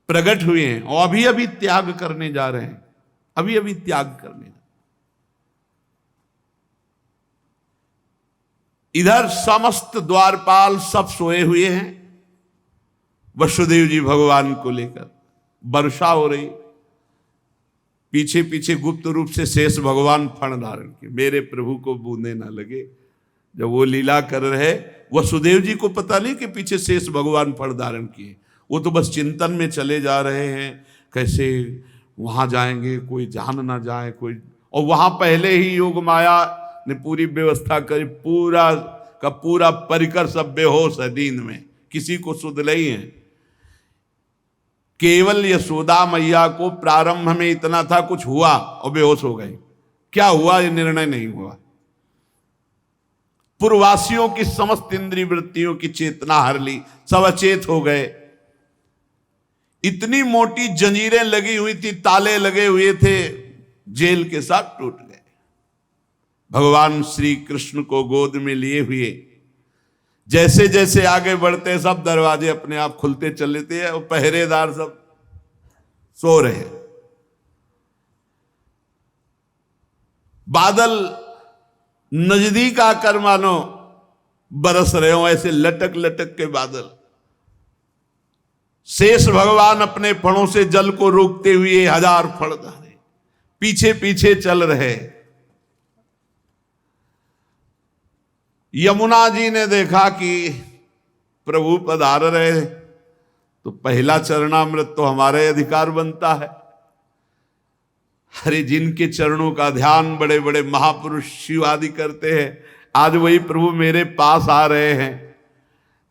प्रकट हुए हैं और अभी अभी त्याग करने जा रहे हैं, अभी अभी त्याग करने। इधर समस्त द्वारपाल सब सोए हुए हैं, वसुदेव जी भगवान को लेकर, वर्षा हो रही, पीछे पीछे गुप्त रूप से शेष भगवान फण धारण किए, मेरे प्रभु को बूंदे ना लगे। जब वो लीला कर रहे, वसुदेव जी को पता नहीं कि पीछे शेष भगवान फण धारण किए, वो तो बस चिंतन में चले जा रहे हैं, कैसे वहां जाएंगे, कोई जान ना जाए कोई। और वहां पहले ही योग माया ने पूरी व्यवस्था करी, पूरा का पूरा परिकर सब बेहोश है नींद में, किसी को सुध नहीं है। केवल यशोदा मैया को प्रारंभ में इतना था, कुछ हुआ और बेहोश हो गए। क्या हुआ ये निर्णय नहीं हुआ। पूर्ववासियों की समस्त इंद्रिय वृत्तियों की चेतना हर ली, सब अचेत हो गए। इतनी मोटी जंजीरें लगी हुई थी, ताले लगे हुए थे, जेल के साथ टूट गए। भगवान श्री कृष्ण को गोद में लिए हुए जैसे जैसे आगे बढ़ते, सब दरवाजे अपने आप खुलते चले थे और पहरेदार सब सो रहे। बादल नजदीक आकर मानो बरस रहे हो, ऐसे लटक लटक के बादल। शेष भगवान अपने फणों से जल को रोकते हुए 1000 फण धारे पीछे पीछे चल रहे। यमुना जी ने देखा कि प्रभु पधार रहे, तो पहला चरणामृत तो हमारे अधिकार बनता है। अरे जिनके चरणों का ध्यान बड़े बड़े महापुरुष शिव आदि करते हैं, आज वही प्रभु मेरे पास आ रहे हैं।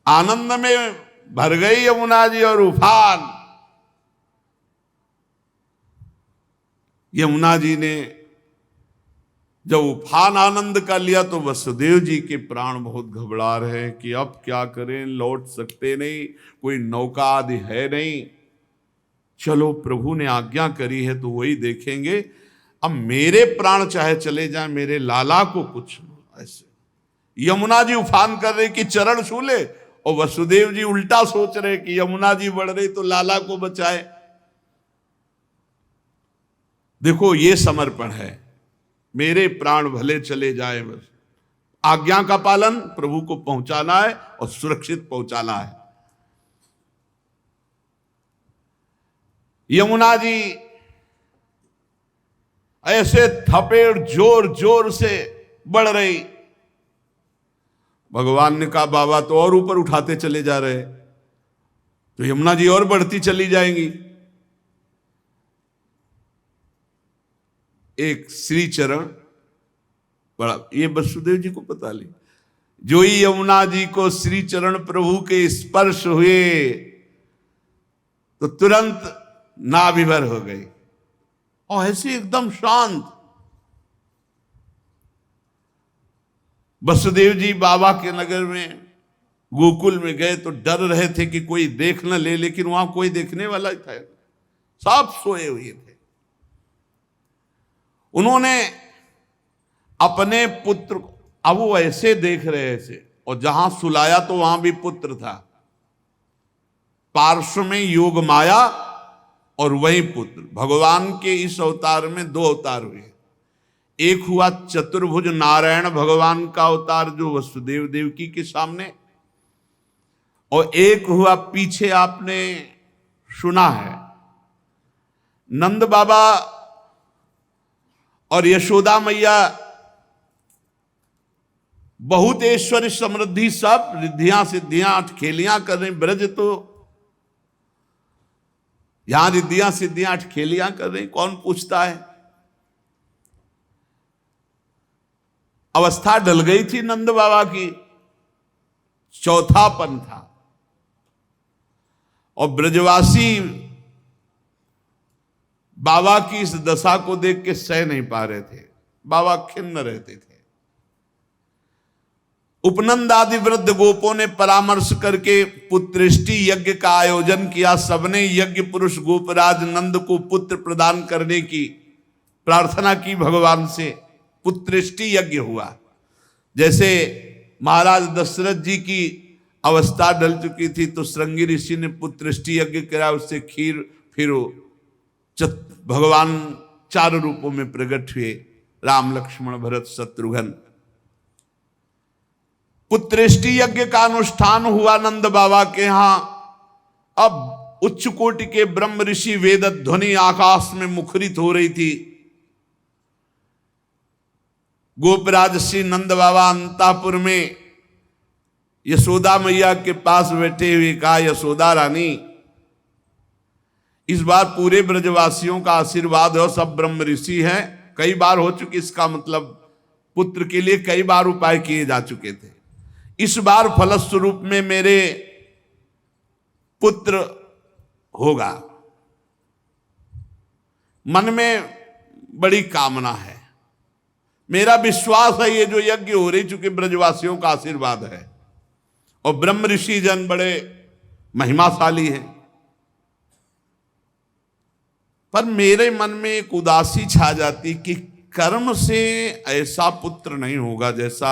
आनंद में भर गई यमुना जी और उफान। यमुना जी ने जब उफान आनंद का लिया तो वसुदेव जी के प्राण बहुत घबरा रहे हैं कि अब क्या करें, लौट सकते नहीं, कोई नौका आदि है नहीं। चलो प्रभु ने आज्ञा करी है तो वही देखेंगे। अब मेरे प्राण चाहे चले जाएं, मेरे लाला को कुछ ऐसे। यमुना जी उफान कर रहे कि चरण छू ले, और वसुदेव जी उल्टा सोच रहे कि यमुना जी बढ़ रही तो लाला को बचाए। देखो ये समर्पण है, मेरे प्राण भले चले जाए, बस आज्ञा का पालन, प्रभु को पहुंचाना है और सुरक्षित पहुंचाना है। यमुना जी ऐसे थपेड़ जोर जोर से बढ़ रही। भगवान ने कहा बाबा तो और ऊपर उठाते चले जा रहे, तो यमुना जी और बढ़ती चली जाएंगी। एक श्री चरण बड़ा, ये वसुदेव जी को पता ली, जो ही यमुना जी को श्री चरण प्रभु के स्पर्श हुए तो तुरंत नाभिभर हो गई और ऐसे एकदम शांत। वसुदेव जी बाबा के नगर में गोकुल में गए तो डर रहे थे कि कोई देख न ले, लेकिन वहां कोई देखने वाला ही था, सब सोए हुए थे। उन्होंने अपने पुत्र को, अब वो ऐसे देख रहे थे, और जहां सुलाया तो वहां भी पुत्र था। पार्श्व में योग माया और वही पुत्र। भगवान के इस अवतार में दो अवतार हुए। एक हुआ चतुर्भुज नारायण भगवान का अवतार जो वसुदेव देवकी के सामने, और एक हुआ पीछे आपने सुना है नंद बाबा और यशोदा मैया बहुत ऐश्वर्य समृद्धि सब रिद्धियां सिद्धियां अठखेलियां कर रहे। ब्रज तो यहां रिद्धियां सिद्धियां अठखेलियां कर रहे, कौन पूछता है। अवस्था डल गई थी नंद बाबा की, चौथापन था, और ब्रजवासी बाबा की इस दशा को देख के सह नहीं पा रहे थे। बाबा खिन्न रहते थे। उपनंद आदि वृद्ध गोपों ने परामर्श करके पुत्रेष्टि यज्ञ का आयोजन किया। सबने यज्ञ पुरुष गोपराज नंद को पुत्र प्रदान करने की प्रार्थना की भगवान से। पुत्रेष्टि यज्ञ हुआ। जैसे महाराज दशरथ जी की अवस्था डल चुकी थी तो श्रृंगी ऋषि ने पुत्रेष्टि यज्ञ करा, उससे खीर फिर भगवान 4 रूपों में प्रकट हुए, राम लक्ष्मण भरत शत्रुघ्न। पुत्रेष्टि यज्ञ का अनुष्ठान हुआ नंद बाबा के यहां। अब उच्च कोटि के ब्रह्म ऋषि वेद ध्वनि आकाश में मुखरित हो रही थी। गोपराज श्री नंद बाबा अंतापुर में यशोदा मैया के पास बैठे हुए कहा, यशोदा रानी इस बार पूरे ब्रजवासियों का आशीर्वाद हो, सब ब्रह्म ऋषि हैं। कई बार हो चुकी, इसका मतलब पुत्र के लिए कई बार उपाय किए जा चुके थे। इस बार फलस्वरूप में मेरे पुत्र होगा। मन में बड़ी कामना है, मेरा विश्वास है ये जो यज्ञ हो रही चूंकि ब्रजवासियों का आशीर्वाद है और ब्रह्म ऋषि जन बड़े महिमाशाली हैं, पर मेरे मन में एक उदासी छा जाती कि कर्म से ऐसा पुत्र नहीं होगा जैसा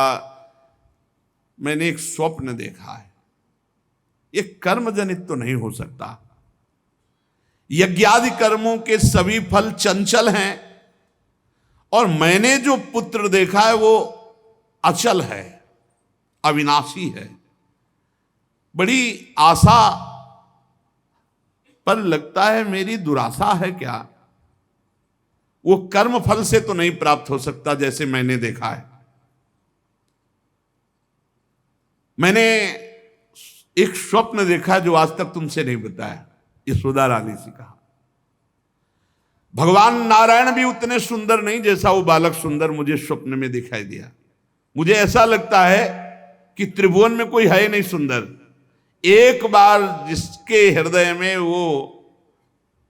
मैंने एक स्वप्न देखा है। ये कर्म जनित तो नहीं हो सकता। यज्ञादि कर्मों के सभी फल चंचल हैं और मैंने जो पुत्र देखा है वो अचल है, अविनाशी है। बड़ी आशा, पर लगता है मेरी दुराशा है क्या। वो कर्म फल से तो नहीं प्राप्त हो सकता जैसे मैंने देखा है। मैंने एक स्वप्न देखा जो आज तक तुमसे नहीं बताया, यशोदा रानी से कहा। भगवान नारायण भी उतने सुंदर नहीं जैसा वो बालक सुंदर मुझे स्वप्न में दिखाई दिया। मुझे ऐसा लगता है कि त्रिभुवन में कोई है नहीं सुंदर। एक बार जिसके हृदय में वो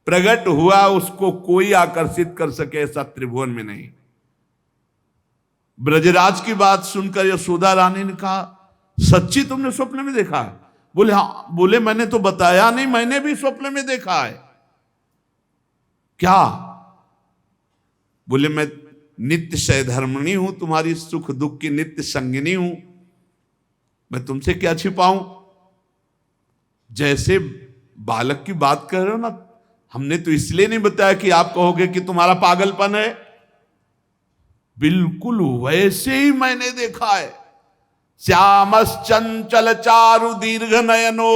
प्रकट हुआ उसको कोई आकर्षित कर सके ऐसा त्रिभुवन में नहीं। ब्रजराज की बात सुनकर यशोदा रानी ने कहा, सच्ची तुमने स्वप्न में देखा है? बोले हाँ। बोले मैंने तो बताया नहीं, मैंने भी स्वप्न में देखा है। क्या? बोले मैं नित्य सहधर्मिणी हूं, तुम्हारी सुख दुख की नित्य संगिनी हूं, मैं तुमसे क्या छिपाऊं। जैसे बालक की बात कर रहे हो ना, हमने तो इसलिए नहीं बताया कि आप कहोगे कि तुम्हारा पागलपन है। बिल्कुल वैसे ही मैंने देखा है। श्यामश्चंचल चारु दीर्घ नयनो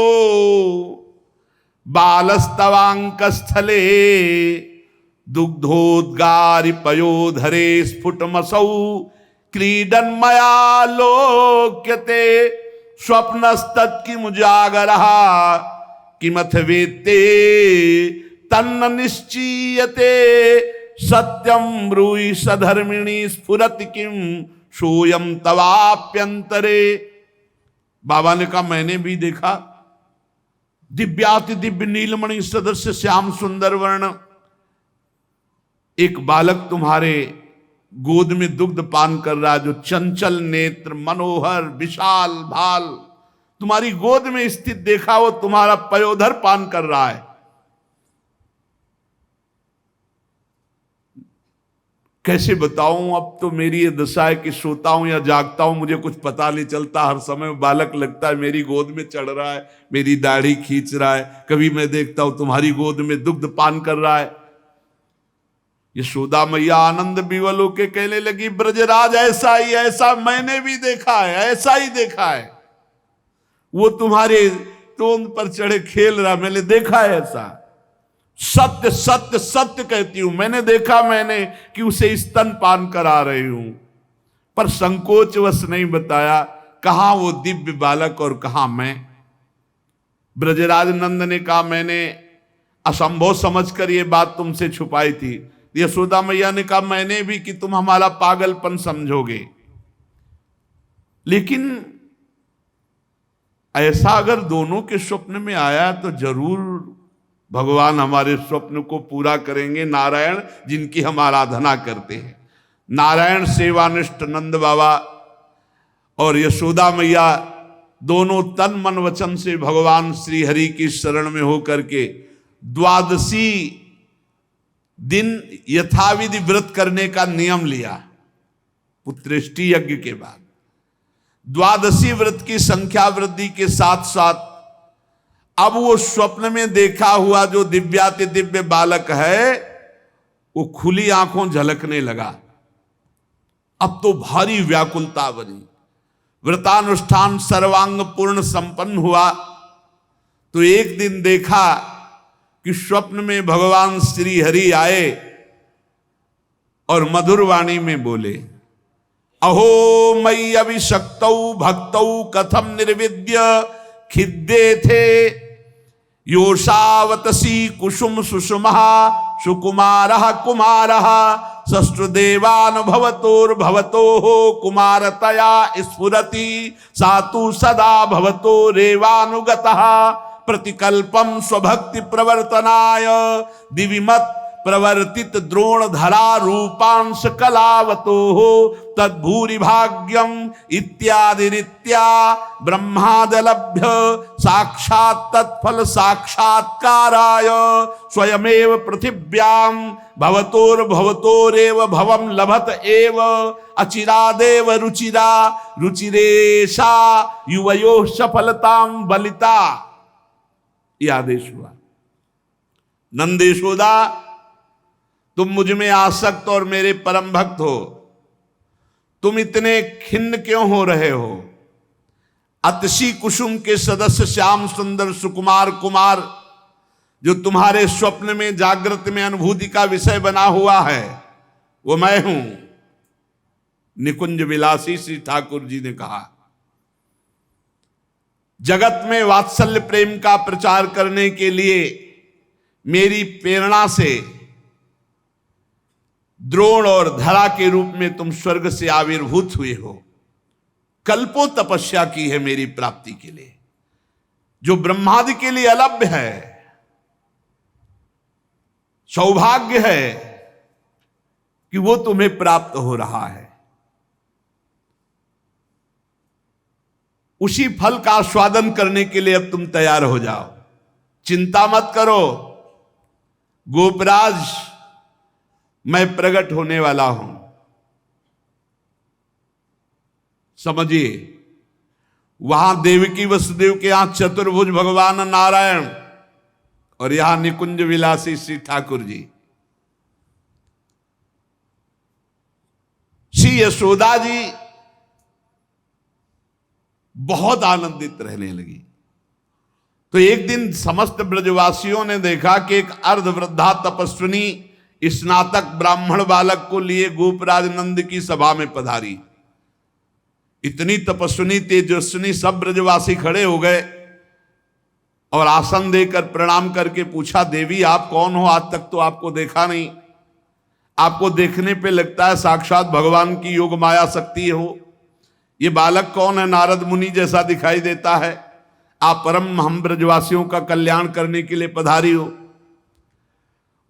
बालस्तवांक स्थले दुग्धोद्गारि पयोधरे स्फुटमसौ क्रीडन मया लोक्यते स्वप्नस्तत्किं मुजागरः किमथ वेत्ते तन्न निश्चीयते सत्यं ब्रूहि सधर्मिणी स्फुरति किं सोयम तवाप्यंतरे। बाबा ने कहा मैंने भी देखा। दिव्याति दिव्य नीलमणि सदस्य श्याम सुंदर वर्ण एक बालक तुम्हारे गोद में दुग्ध पान कर रहा है, जो चंचल नेत्र मनोहर विशाल भाल तुम्हारी गोद में स्थित देखा, वो तुम्हारा पयोधर पान कर रहा है। कैसे बताऊं, अब तो मेरी ये दशा है कि सोता हूं या जागता हूं मुझे कुछ पता नहीं चलता। हर समय बालक लगता है मेरी गोद में चढ़ रहा है, मेरी दाढ़ी खींच रहा है। कभी मैं देखता हूं तुम्हारी गोद में दुग्ध पान कर रहा है। यशोदा मैया आनंद विवल होके कहने लगी, ब्रजराज ऐसा ही, ऐसा मैंने भी देखा है, ऐसा ही देखा है। वो तुम्हारे तोंद पर चढ़े खेल रहा, मैंने देखा है ऐसा। सत्य सत्य सत्य कहती हूं, मैंने देखा मैंने कि उसे स्तन पान करा रही हूं, पर संकोचवश नहीं बताया कहां वो दिव्य बालक और कहां मैं। ब्रजराज नंद ने कहा मैंने असंभव समझकर ये बात तुमसे छुपाई थी। यशोदा मैया ने कहा मैंने भी, कि तुम हमारा पागलपन समझोगे, लेकिन ऐसा अगर दोनों के स्वप्न में आया तो जरूर भगवान हमारे स्वप्न को पूरा करेंगे। नारायण जिनकी हम आराधना करते हैं, नारायण सेवानिष्ठ नंद बाबा और यशोदा मैया दोनों तन मन वचन से भगवान श्री हरि की शरण में होकर के द्वादशी दिन यथाविधि व्रत करने का नियम लिया। पुत्रेष्टि यज्ञ के बाद द्वादशी व्रत की संख्या वृद्धि के साथ साथ अब वो स्वप्न में देखा हुआ जो दिव्याति दिव्य बालक है वो खुली आंखों झलकने लगा। अब तो भारी व्याकुलता बनी। व्रतानुष्ठान सर्वांग पूर्ण संपन्न हुआ तो एक दिन देखा कि स्वप्न में भगवान श्री हरि आए और मधुर वाणी में बोले, अहो मयि अभिषक्तौ भक्तौ कथम निर्विद्य खिद्ये थे योषावतसी कुसुम सुषुमः सुकुमारः कुमारः सस्त्रदेवान् भवतोर्भवतोः कुमारतया स्फुरति सातु सदा भवतो रेवानुगतः प्रतिकल्पम स्वभक्ति प्रवर्तनाय दिविमत प्रवर्तित द्रोण धरा रूपांश कलावतो तद्भूरि भाग्यम इत्यादि रीत्या ब्रह्मादलभ्य साक्षात् तत्फल साक्षात्काराय स्वयमेव पृथिव्याम भवतोर्भवतोरेव भवम लभत एव अचिरादेव रुचिरा रुचिरेशा युवयो सफलताम बलिता। यह आदेश हुआ, नंदेशोदा तुम मुझ में आसक्त और मेरे परम भक्त हो, तुम इतने खिन्न क्यों हो रहे हो? अतसी कुसुम के सदस्य श्याम सुंदर सुकुमार कुमार जो तुम्हारे स्वप्न में जागृत में अनुभूति का विषय बना हुआ है वो मैं हूं। निकुंज विलासी श्री ठाकुर जी ने कहा, जगत में वात्सल्य प्रेम का प्रचार करने के लिए मेरी प्रेरणा से द्रोण और धरा के रूप में तुम स्वर्ग से आविर्भूत हुए हो। कल्पों तपस्या की है मेरी प्राप्ति के लिए, जो ब्रह्मादि के लिए अलभ्य है। सौभाग्य है कि वो तुम्हें प्राप्त हो रहा है। उसी फल का आस्वादन करने के लिए अब तुम तैयार हो जाओ। चिंता मत करो गोपराज, मैं प्रकट होने वाला हूं। समझिए, वहां देवकी वसुदेव के यहां चतुर्भुज भगवान नारायण और यहां निकुंज विलासी श्री ठाकुर जी। श्री यशोदा जी बहुत आनंदित रहने लगी। तो एक दिन समस्त ब्रजवासियों ने देखा कि एक अर्धवृद्धा तपस्विनी स्नातक ब्राह्मण बालक को लिए गोपराज नंद की सभा में पधारी। इतनी तपस्विनी तेजस्विनी सब ब्रजवासी खड़े हो गए और आसन देकर प्रणाम करके पूछा, देवी आप कौन हो? आज तक तो आपको देखा नहीं। आपको देखने पे लगता है साक्षात भगवान की योग माया शक्ति हो। ये बालक कौन है? नारद मुनि जैसा दिखाई देता है। आप परम हम ब्रजवासियों का कल्याण करने के लिए पधारी हो।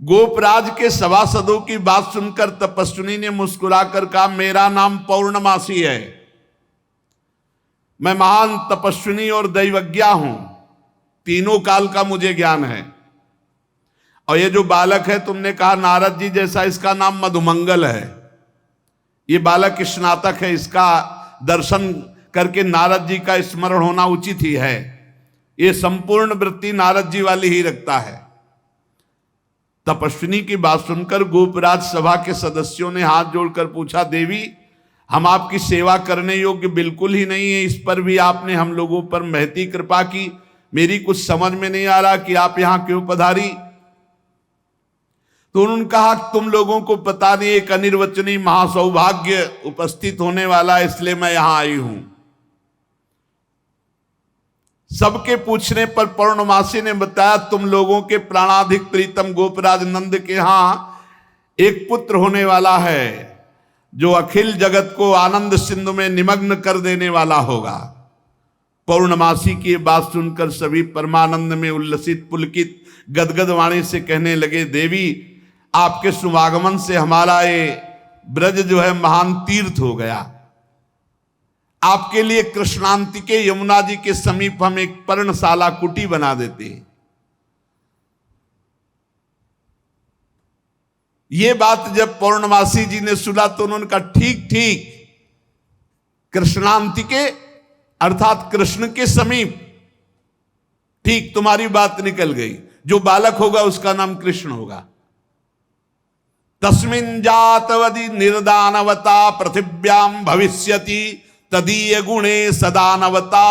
गोपराज के सभासदों की बात सुनकर तपस्विनी ने मुस्कुराकर कहा, मेरा नाम पौर्णमासी है, मैं महान तपस्विनी और दैवज्ञा हूं, तीनों काल का मुझे ज्ञान है। और ये जो बालक है तुमने कहा नारद जी जैसा, इसका नाम मधुमंगल है। ये बालक स्नातक है, इसका दर्शन करके नारद जी का स्मरण होना उचित ही है। ये संपूर्ण वृत्ति नारद जी वाली ही रखता है। तपस्विनी की बात सुनकर गोपराज सभा के सदस्यों ने हाथ जोड़कर पूछा, देवी हम आपकी सेवा करने योग्य बिल्कुल ही नहीं है, इस पर भी आपने हम लोगों पर महती कृपा की। मेरी कुछ समझ में नहीं आ रहा कि आप यहां क्यों पधारी। तो उन्होंने कहा, तुम लोगों को पता नहीं, एक अनिर्वचनीय महासौभाग्य उपस्थित होने वाला है, इसलिए मैं यहां आई हूं। सबके पूछने पर पौर्णमासी ने बताया, तुम लोगों के प्राणाधिक प्रीतम गोपराज नंद के यहां एक पुत्र होने वाला है जो अखिल जगत को आनंद सिंधु में निमग्न कर देने वाला होगा। पौर्णमासी की बात सुनकर सभी परमानंद में उल्लसित पुलकित गदगद वाणी से कहने लगे, देवी आपके शुभागमन से हमारा ये ब्रज जो है महान तीर्थ हो गया। आपके लिए कृष्णांतिके यमुना जी के समीप हम एक पर्णशाला कुटी बना देते हैं। ये बात जब पौर्णमासी जी ने सुना तो उन्होंने कहा, ठीक ठीक, कृष्णांतिके अर्थात कृष्ण के समीप, ठीक तुम्हारी बात निकल गई। जो बालक होगा उसका नाम कृष्ण होगा। तस्मिन् जातवदि निर्दानवता पृथिव्याम भविष्यति तदीय गुणे सदानवता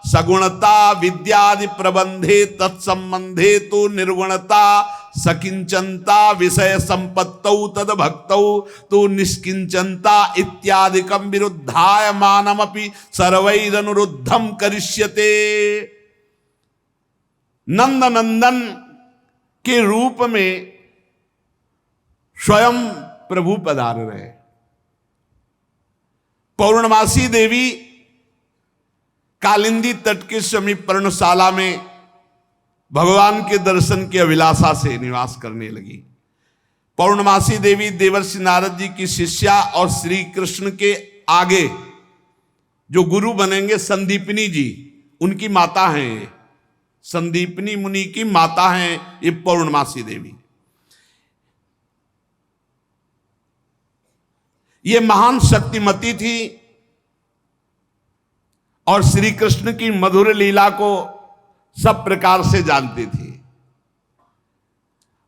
सगुणता विद्यादि प्रबंधे तत्संबंधे तो निर्गुणता सकिंचनता विषय संपत्तौ तद भक्तौ तो निष्किंचनता इत्यादिकं विरुद्धाय मानमपि सर्वैरनुरुद्धं करिष्यते। नंद नंदन के रूप में स्वयं प्रभु पधार रहे। पौर्णमासी देवी कालिंदी तट के समीप पर्णशाला में भगवान के दर्शन की अभिलाषा से निवास करने लगी। पौर्णमासी देवी देवर्षि नारद जी की शिष्या और श्री कृष्ण के आगे जो गुरु बनेंगे संदीपनी जी, उनकी माता हैं। संदीपनी मुनि की माता हैं ये पौर्णमासी देवी। ये महान शक्तिमती थी और श्री कृष्ण की मधुर लीला को सब प्रकार से जानती थी।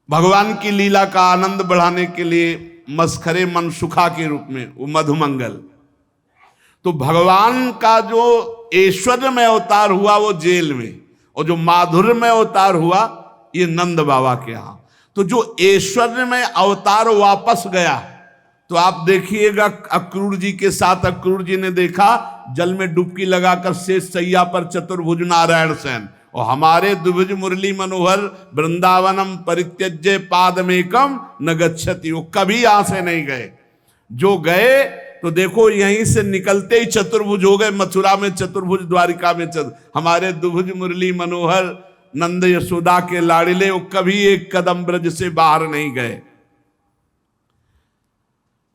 भगवान की लीला का आनंद बढ़ाने के लिए मस्खरे मनसुखा के रूप में वो मधुमंगल, तो भगवान का जो ऐश्वर्यमय अवतार हुआ वो जेल में, और जो माधुर्यमय अवतार हुआ ये नंद बाबा के यहां। तो जो ऐश्वर्यमय अवतार वापस गया, तो आप देखिएगा अक्रूर जी के साथ अक्रूर जी ने देखा जल में डुबकी लगाकर शेष सैया पर चतुर्भुज नारायण सेन, और हमारे द्विभुज मुरली मनोहर वृंदावनम परित्यज्य पादमेकम न गच्छति, वो कभी यहां से नहीं गए। जो गए तो देखो यहीं से निकलते ही चतुर्भुज हो गए। मथुरा में चतुर्भुज, द्वारिका में हमारे द्विभुज मुरली मनोहर नंद यशोदा के लाड़िले, वो कभी एक कदम ब्रज से बाहर नहीं गए।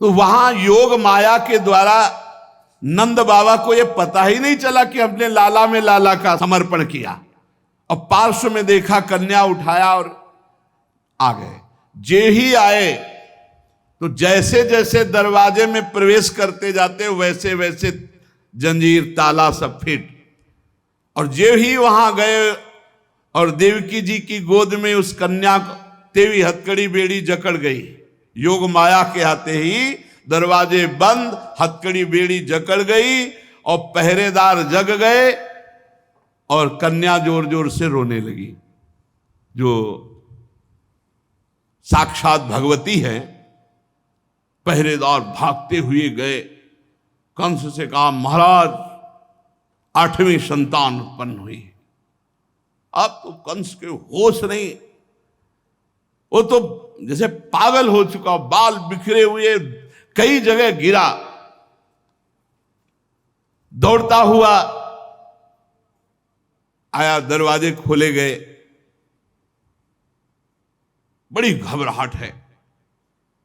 तो वहां योग माया के द्वारा नंद बाबा को यह पता ही नहीं चला कि हमने लाला में लाला का समर्पण किया, और पार्श्व में देखा, कन्या उठाया और आ गए। जे ही आए तो जैसे जैसे दरवाजे में प्रवेश करते जाते वैसे वैसे जंजीर ताला सब फिट, और जे ही वहां गए और देवकी जी की गोद में उस कन्या को तेवी हथकड़ी बेड़ी जकड़ गई। योग माया के आते ही दरवाजे बंद, हथकड़ी बेड़ी जकड़ गई और पहरेदार जग गए, और कन्या जोर जोर से रोने लगी। जो साक्षात भगवती है, पहरेदार भागते हुए गए, कंस से कहा, महाराज 8वीं संतान उत्पन्न हुई। अब तो कंस के होश नहीं, वो तो जैसे पागल हो चुका, बाल बिखरे हुए, कई जगह गिरा, दौड़ता हुआ आया, दरवाजे खोले गए। बड़ी घबराहट है,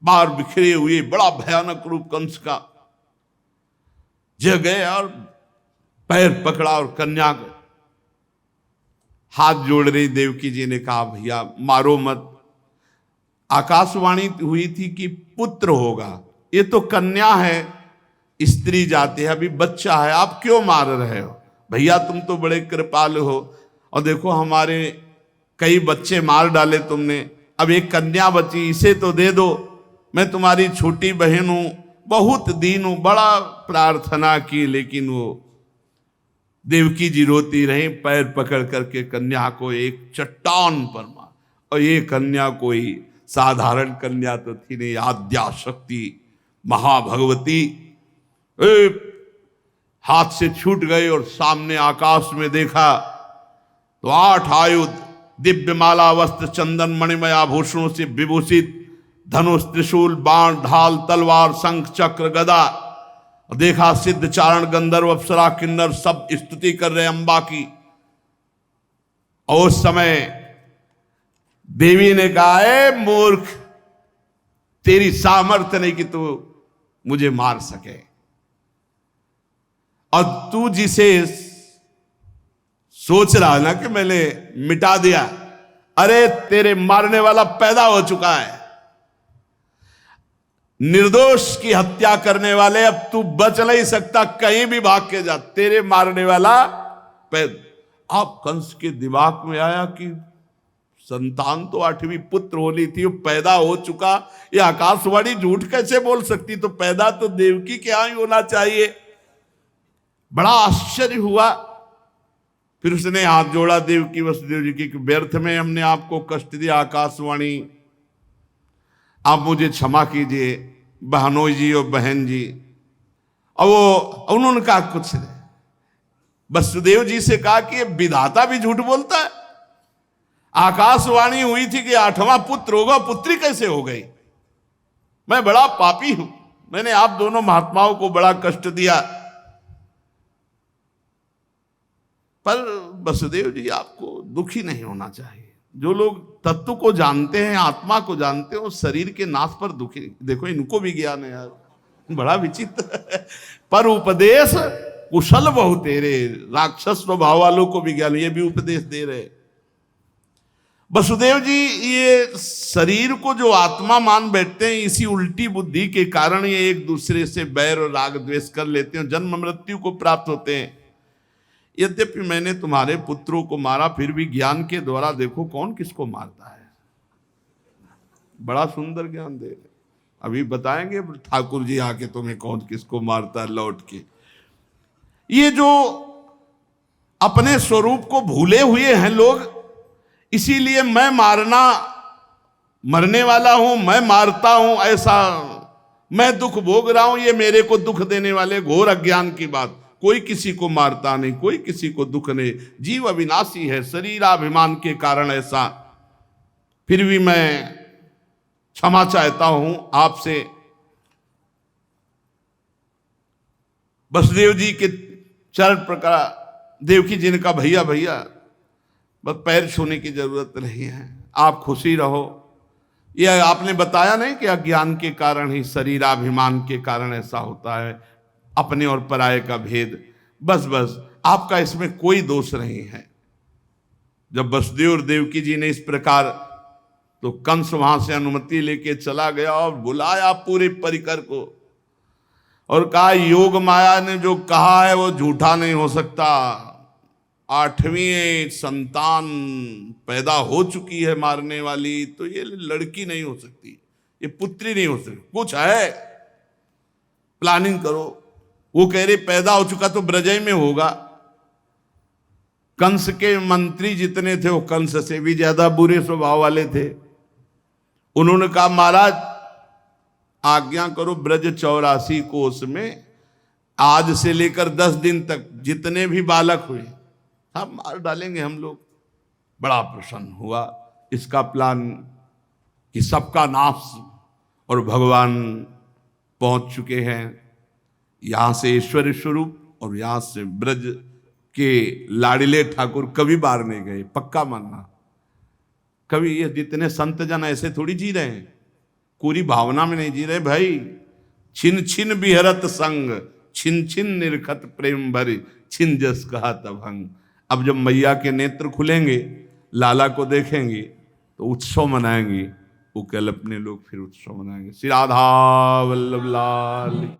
बाल बिखरे हुए, बड़ा भयानक रूप कंस का। जग गए और पैर पकड़ा और कन्या को हाथ जोड़ रही देवकी जी ने कहा, भैया मारो मत। आकाशवाणी हुई थी कि पुत्र होगा, ये तो कन्या है, स्त्री जाति है, अभी बच्चा है, आप क्यों मार रहे हो? भैया तुम तो बड़े कृपालु हो, और देखो हमारे कई बच्चे मार डाले तुमने, अब एक कन्या बची, इसे तो दे दो, मैं तुम्हारी छोटी बहन हूं, बहुत दीन हूं। बड़ा प्रार्थना की, लेकिन वो देवकी जी रोती रही, पैर पकड़ करके कन्या को एक चट्टान पर मार। और ये कन्या कोई साधारण कन्या तो थी नहीं, आद्या शक्ति महाभगवती। हाथ से छूट गई और सामने आकाश में देखा तो 8 आयुध, दिव्य माला वस्त्र चंदन मणिमय आभूषणों से विभूषित, धनुष त्रिशूल बाण ढाल तलवार शंख चक्र गदा। देखा सिद्ध चारण गंधर्व अप्सरा किन्नर सब स्तुति कर रहे अंबा की। और उस समय देवी ने कहा, ए मूर्ख, तेरी सामर्थ्य नहीं कि तू मुझे मार सके, और तू जिसे सोच रहा है ना कि मैंने मिटा दिया, अरे तेरे मारने वाला पैदा हो चुका है। निर्दोष की हत्या करने वाले, अब तू बच नहीं सकता, कहीं भी भाग के जा, तेरे मारने वाला पैदा। आप कंस के दिमाग में आया कि संतान तो 8वीं पुत्र होनी थी, वो पैदा हो चुका, ये आकाशवाणी झूठ कैसे बोल सकती? तो पैदा तो देवकी के यहां ही होना चाहिए। बड़ा आश्चर्य हुआ। फिर उसने हाथ जोड़ा देवकी वसुदेव जी की, व्यर्थ में हमने आपको कष्ट दिया आकाशवाणी, आप मुझे क्षमा कीजिए बहनोई जी और बहन जी। और वो उन्होंने कहा कुछ नहीं, वसुदेव जी से कहा कि ये विधाता भी झूठ बोलता है, आकाशवाणी हुई थी कि 8वां पुत्र होगा, पुत्री कैसे हो गई? मैं बड़ा पापी हूं, मैंने आप दोनों महात्माओं को बड़ा कष्ट दिया। पर वसुदेव जी आपको दुखी नहीं होना चाहिए। जो लोग तत्व को जानते हैं, आत्मा को जानते हैं, वो शरीर के नाश पर दुखी। देखो इनको भी ज्ञान है यार, बड़ा विचित्र है। पर उपदेश कुशल बहु तेरे, राक्षस स्वभाव वालों को भी ज्ञान, ये भी उपदेश दे रहे। वसुदेव जी ये शरीर को जो आत्मा मान बैठते हैं, इसी उल्टी बुद्धि के कारण ये एक दूसरे से बैर और राग द्वेष कर लेते हैं, जन्म मृत्यु को प्राप्त होते हैं। यद्यपि मैंने तुम्हारे पुत्रों को मारा, फिर भी ज्ञान के द्वारा देखो कौन किसको मारता है। बड़ा सुंदर ज्ञान दे रहे, अभी बताएंगे ठाकुर जी आके तुम्हें कौन किसको मारता है लौट के। ये जो अपने स्वरूप को भूले हुए हैं लोग, इसीलिए मैं मरने वाला हूं, मैं मारता हूं, ऐसा मैं दुख भोग रहा हूं, ये मेरे को दुख देने वाले घोर अज्ञान की बात। कोई किसी को मारता नहीं, कोई किसी को दुख नहीं, जीव अविनाशी है, शरीराभिमान के कारण ऐसा। फिर भी मैं क्षमा चाहता हूं आपसे। वसुदेव जी के चरण प्रकार देवकी जी ने कहा, भैया भैया बस पैर छूने की जरूरत नहीं है, आप खुशी रहो। यह आपने बताया नहीं कि अज्ञान के कारण ही, शरीराभिमान के कारण ऐसा होता है, अपने और पराये का भेद। बस बस आपका इसमें कोई दोष नहीं है। जब वसुदेव और देवकी जी ने इस प्रकार, तो कंस वहां से अनुमति लेके चला गया और बुलाया पूरे परिकर को और कहा, योग माया ने जो कहा है वो झूठा नहीं हो सकता। 8वीं संतान पैदा हो चुकी है मारने वाली, तो ये लड़की नहीं हो सकती, ये पुत्री नहीं हो सकती, कुछ है, प्लानिंग करो। वो कह रहे पैदा हो चुका तो ब्रजय में होगा। कंस के मंत्री जितने थे वो कंस से भी ज्यादा बुरे स्वभाव वाले थे। उन्होंने कहा, महाराज आज्ञा करो, ब्रज 84 कोस में आज से लेकर 10 दिन तक जितने भी बालक हुए सब मार डालेंगे हम लोग। बड़ा प्रसन्न हुआ इसका प्लान कि सबका नाश, और भगवान पहुंच चुके हैं यहां से ईश्वर स्वरूप, और यहां से ब्रज के लाडिले ठाकुर कभी बाहर नहीं गए, पक्का मानना। कभी ये जितने संत जन ऐसे थोड़ी जी रहे हैं, पूरी भावना में नहीं जी रहे भाई। छिन छिन बिहरत संग, छिन छिन निरखत प्रेम भरी, छिन जस कहा तभंग। अब जब मैया के नेत्र खुलेंगे, लाला को देखेंगे तो उत्सव मनाएंगे, वो कल अपने लोग फिर उत्सव मनाएंगे। श्री राधा वल्लभ लाल।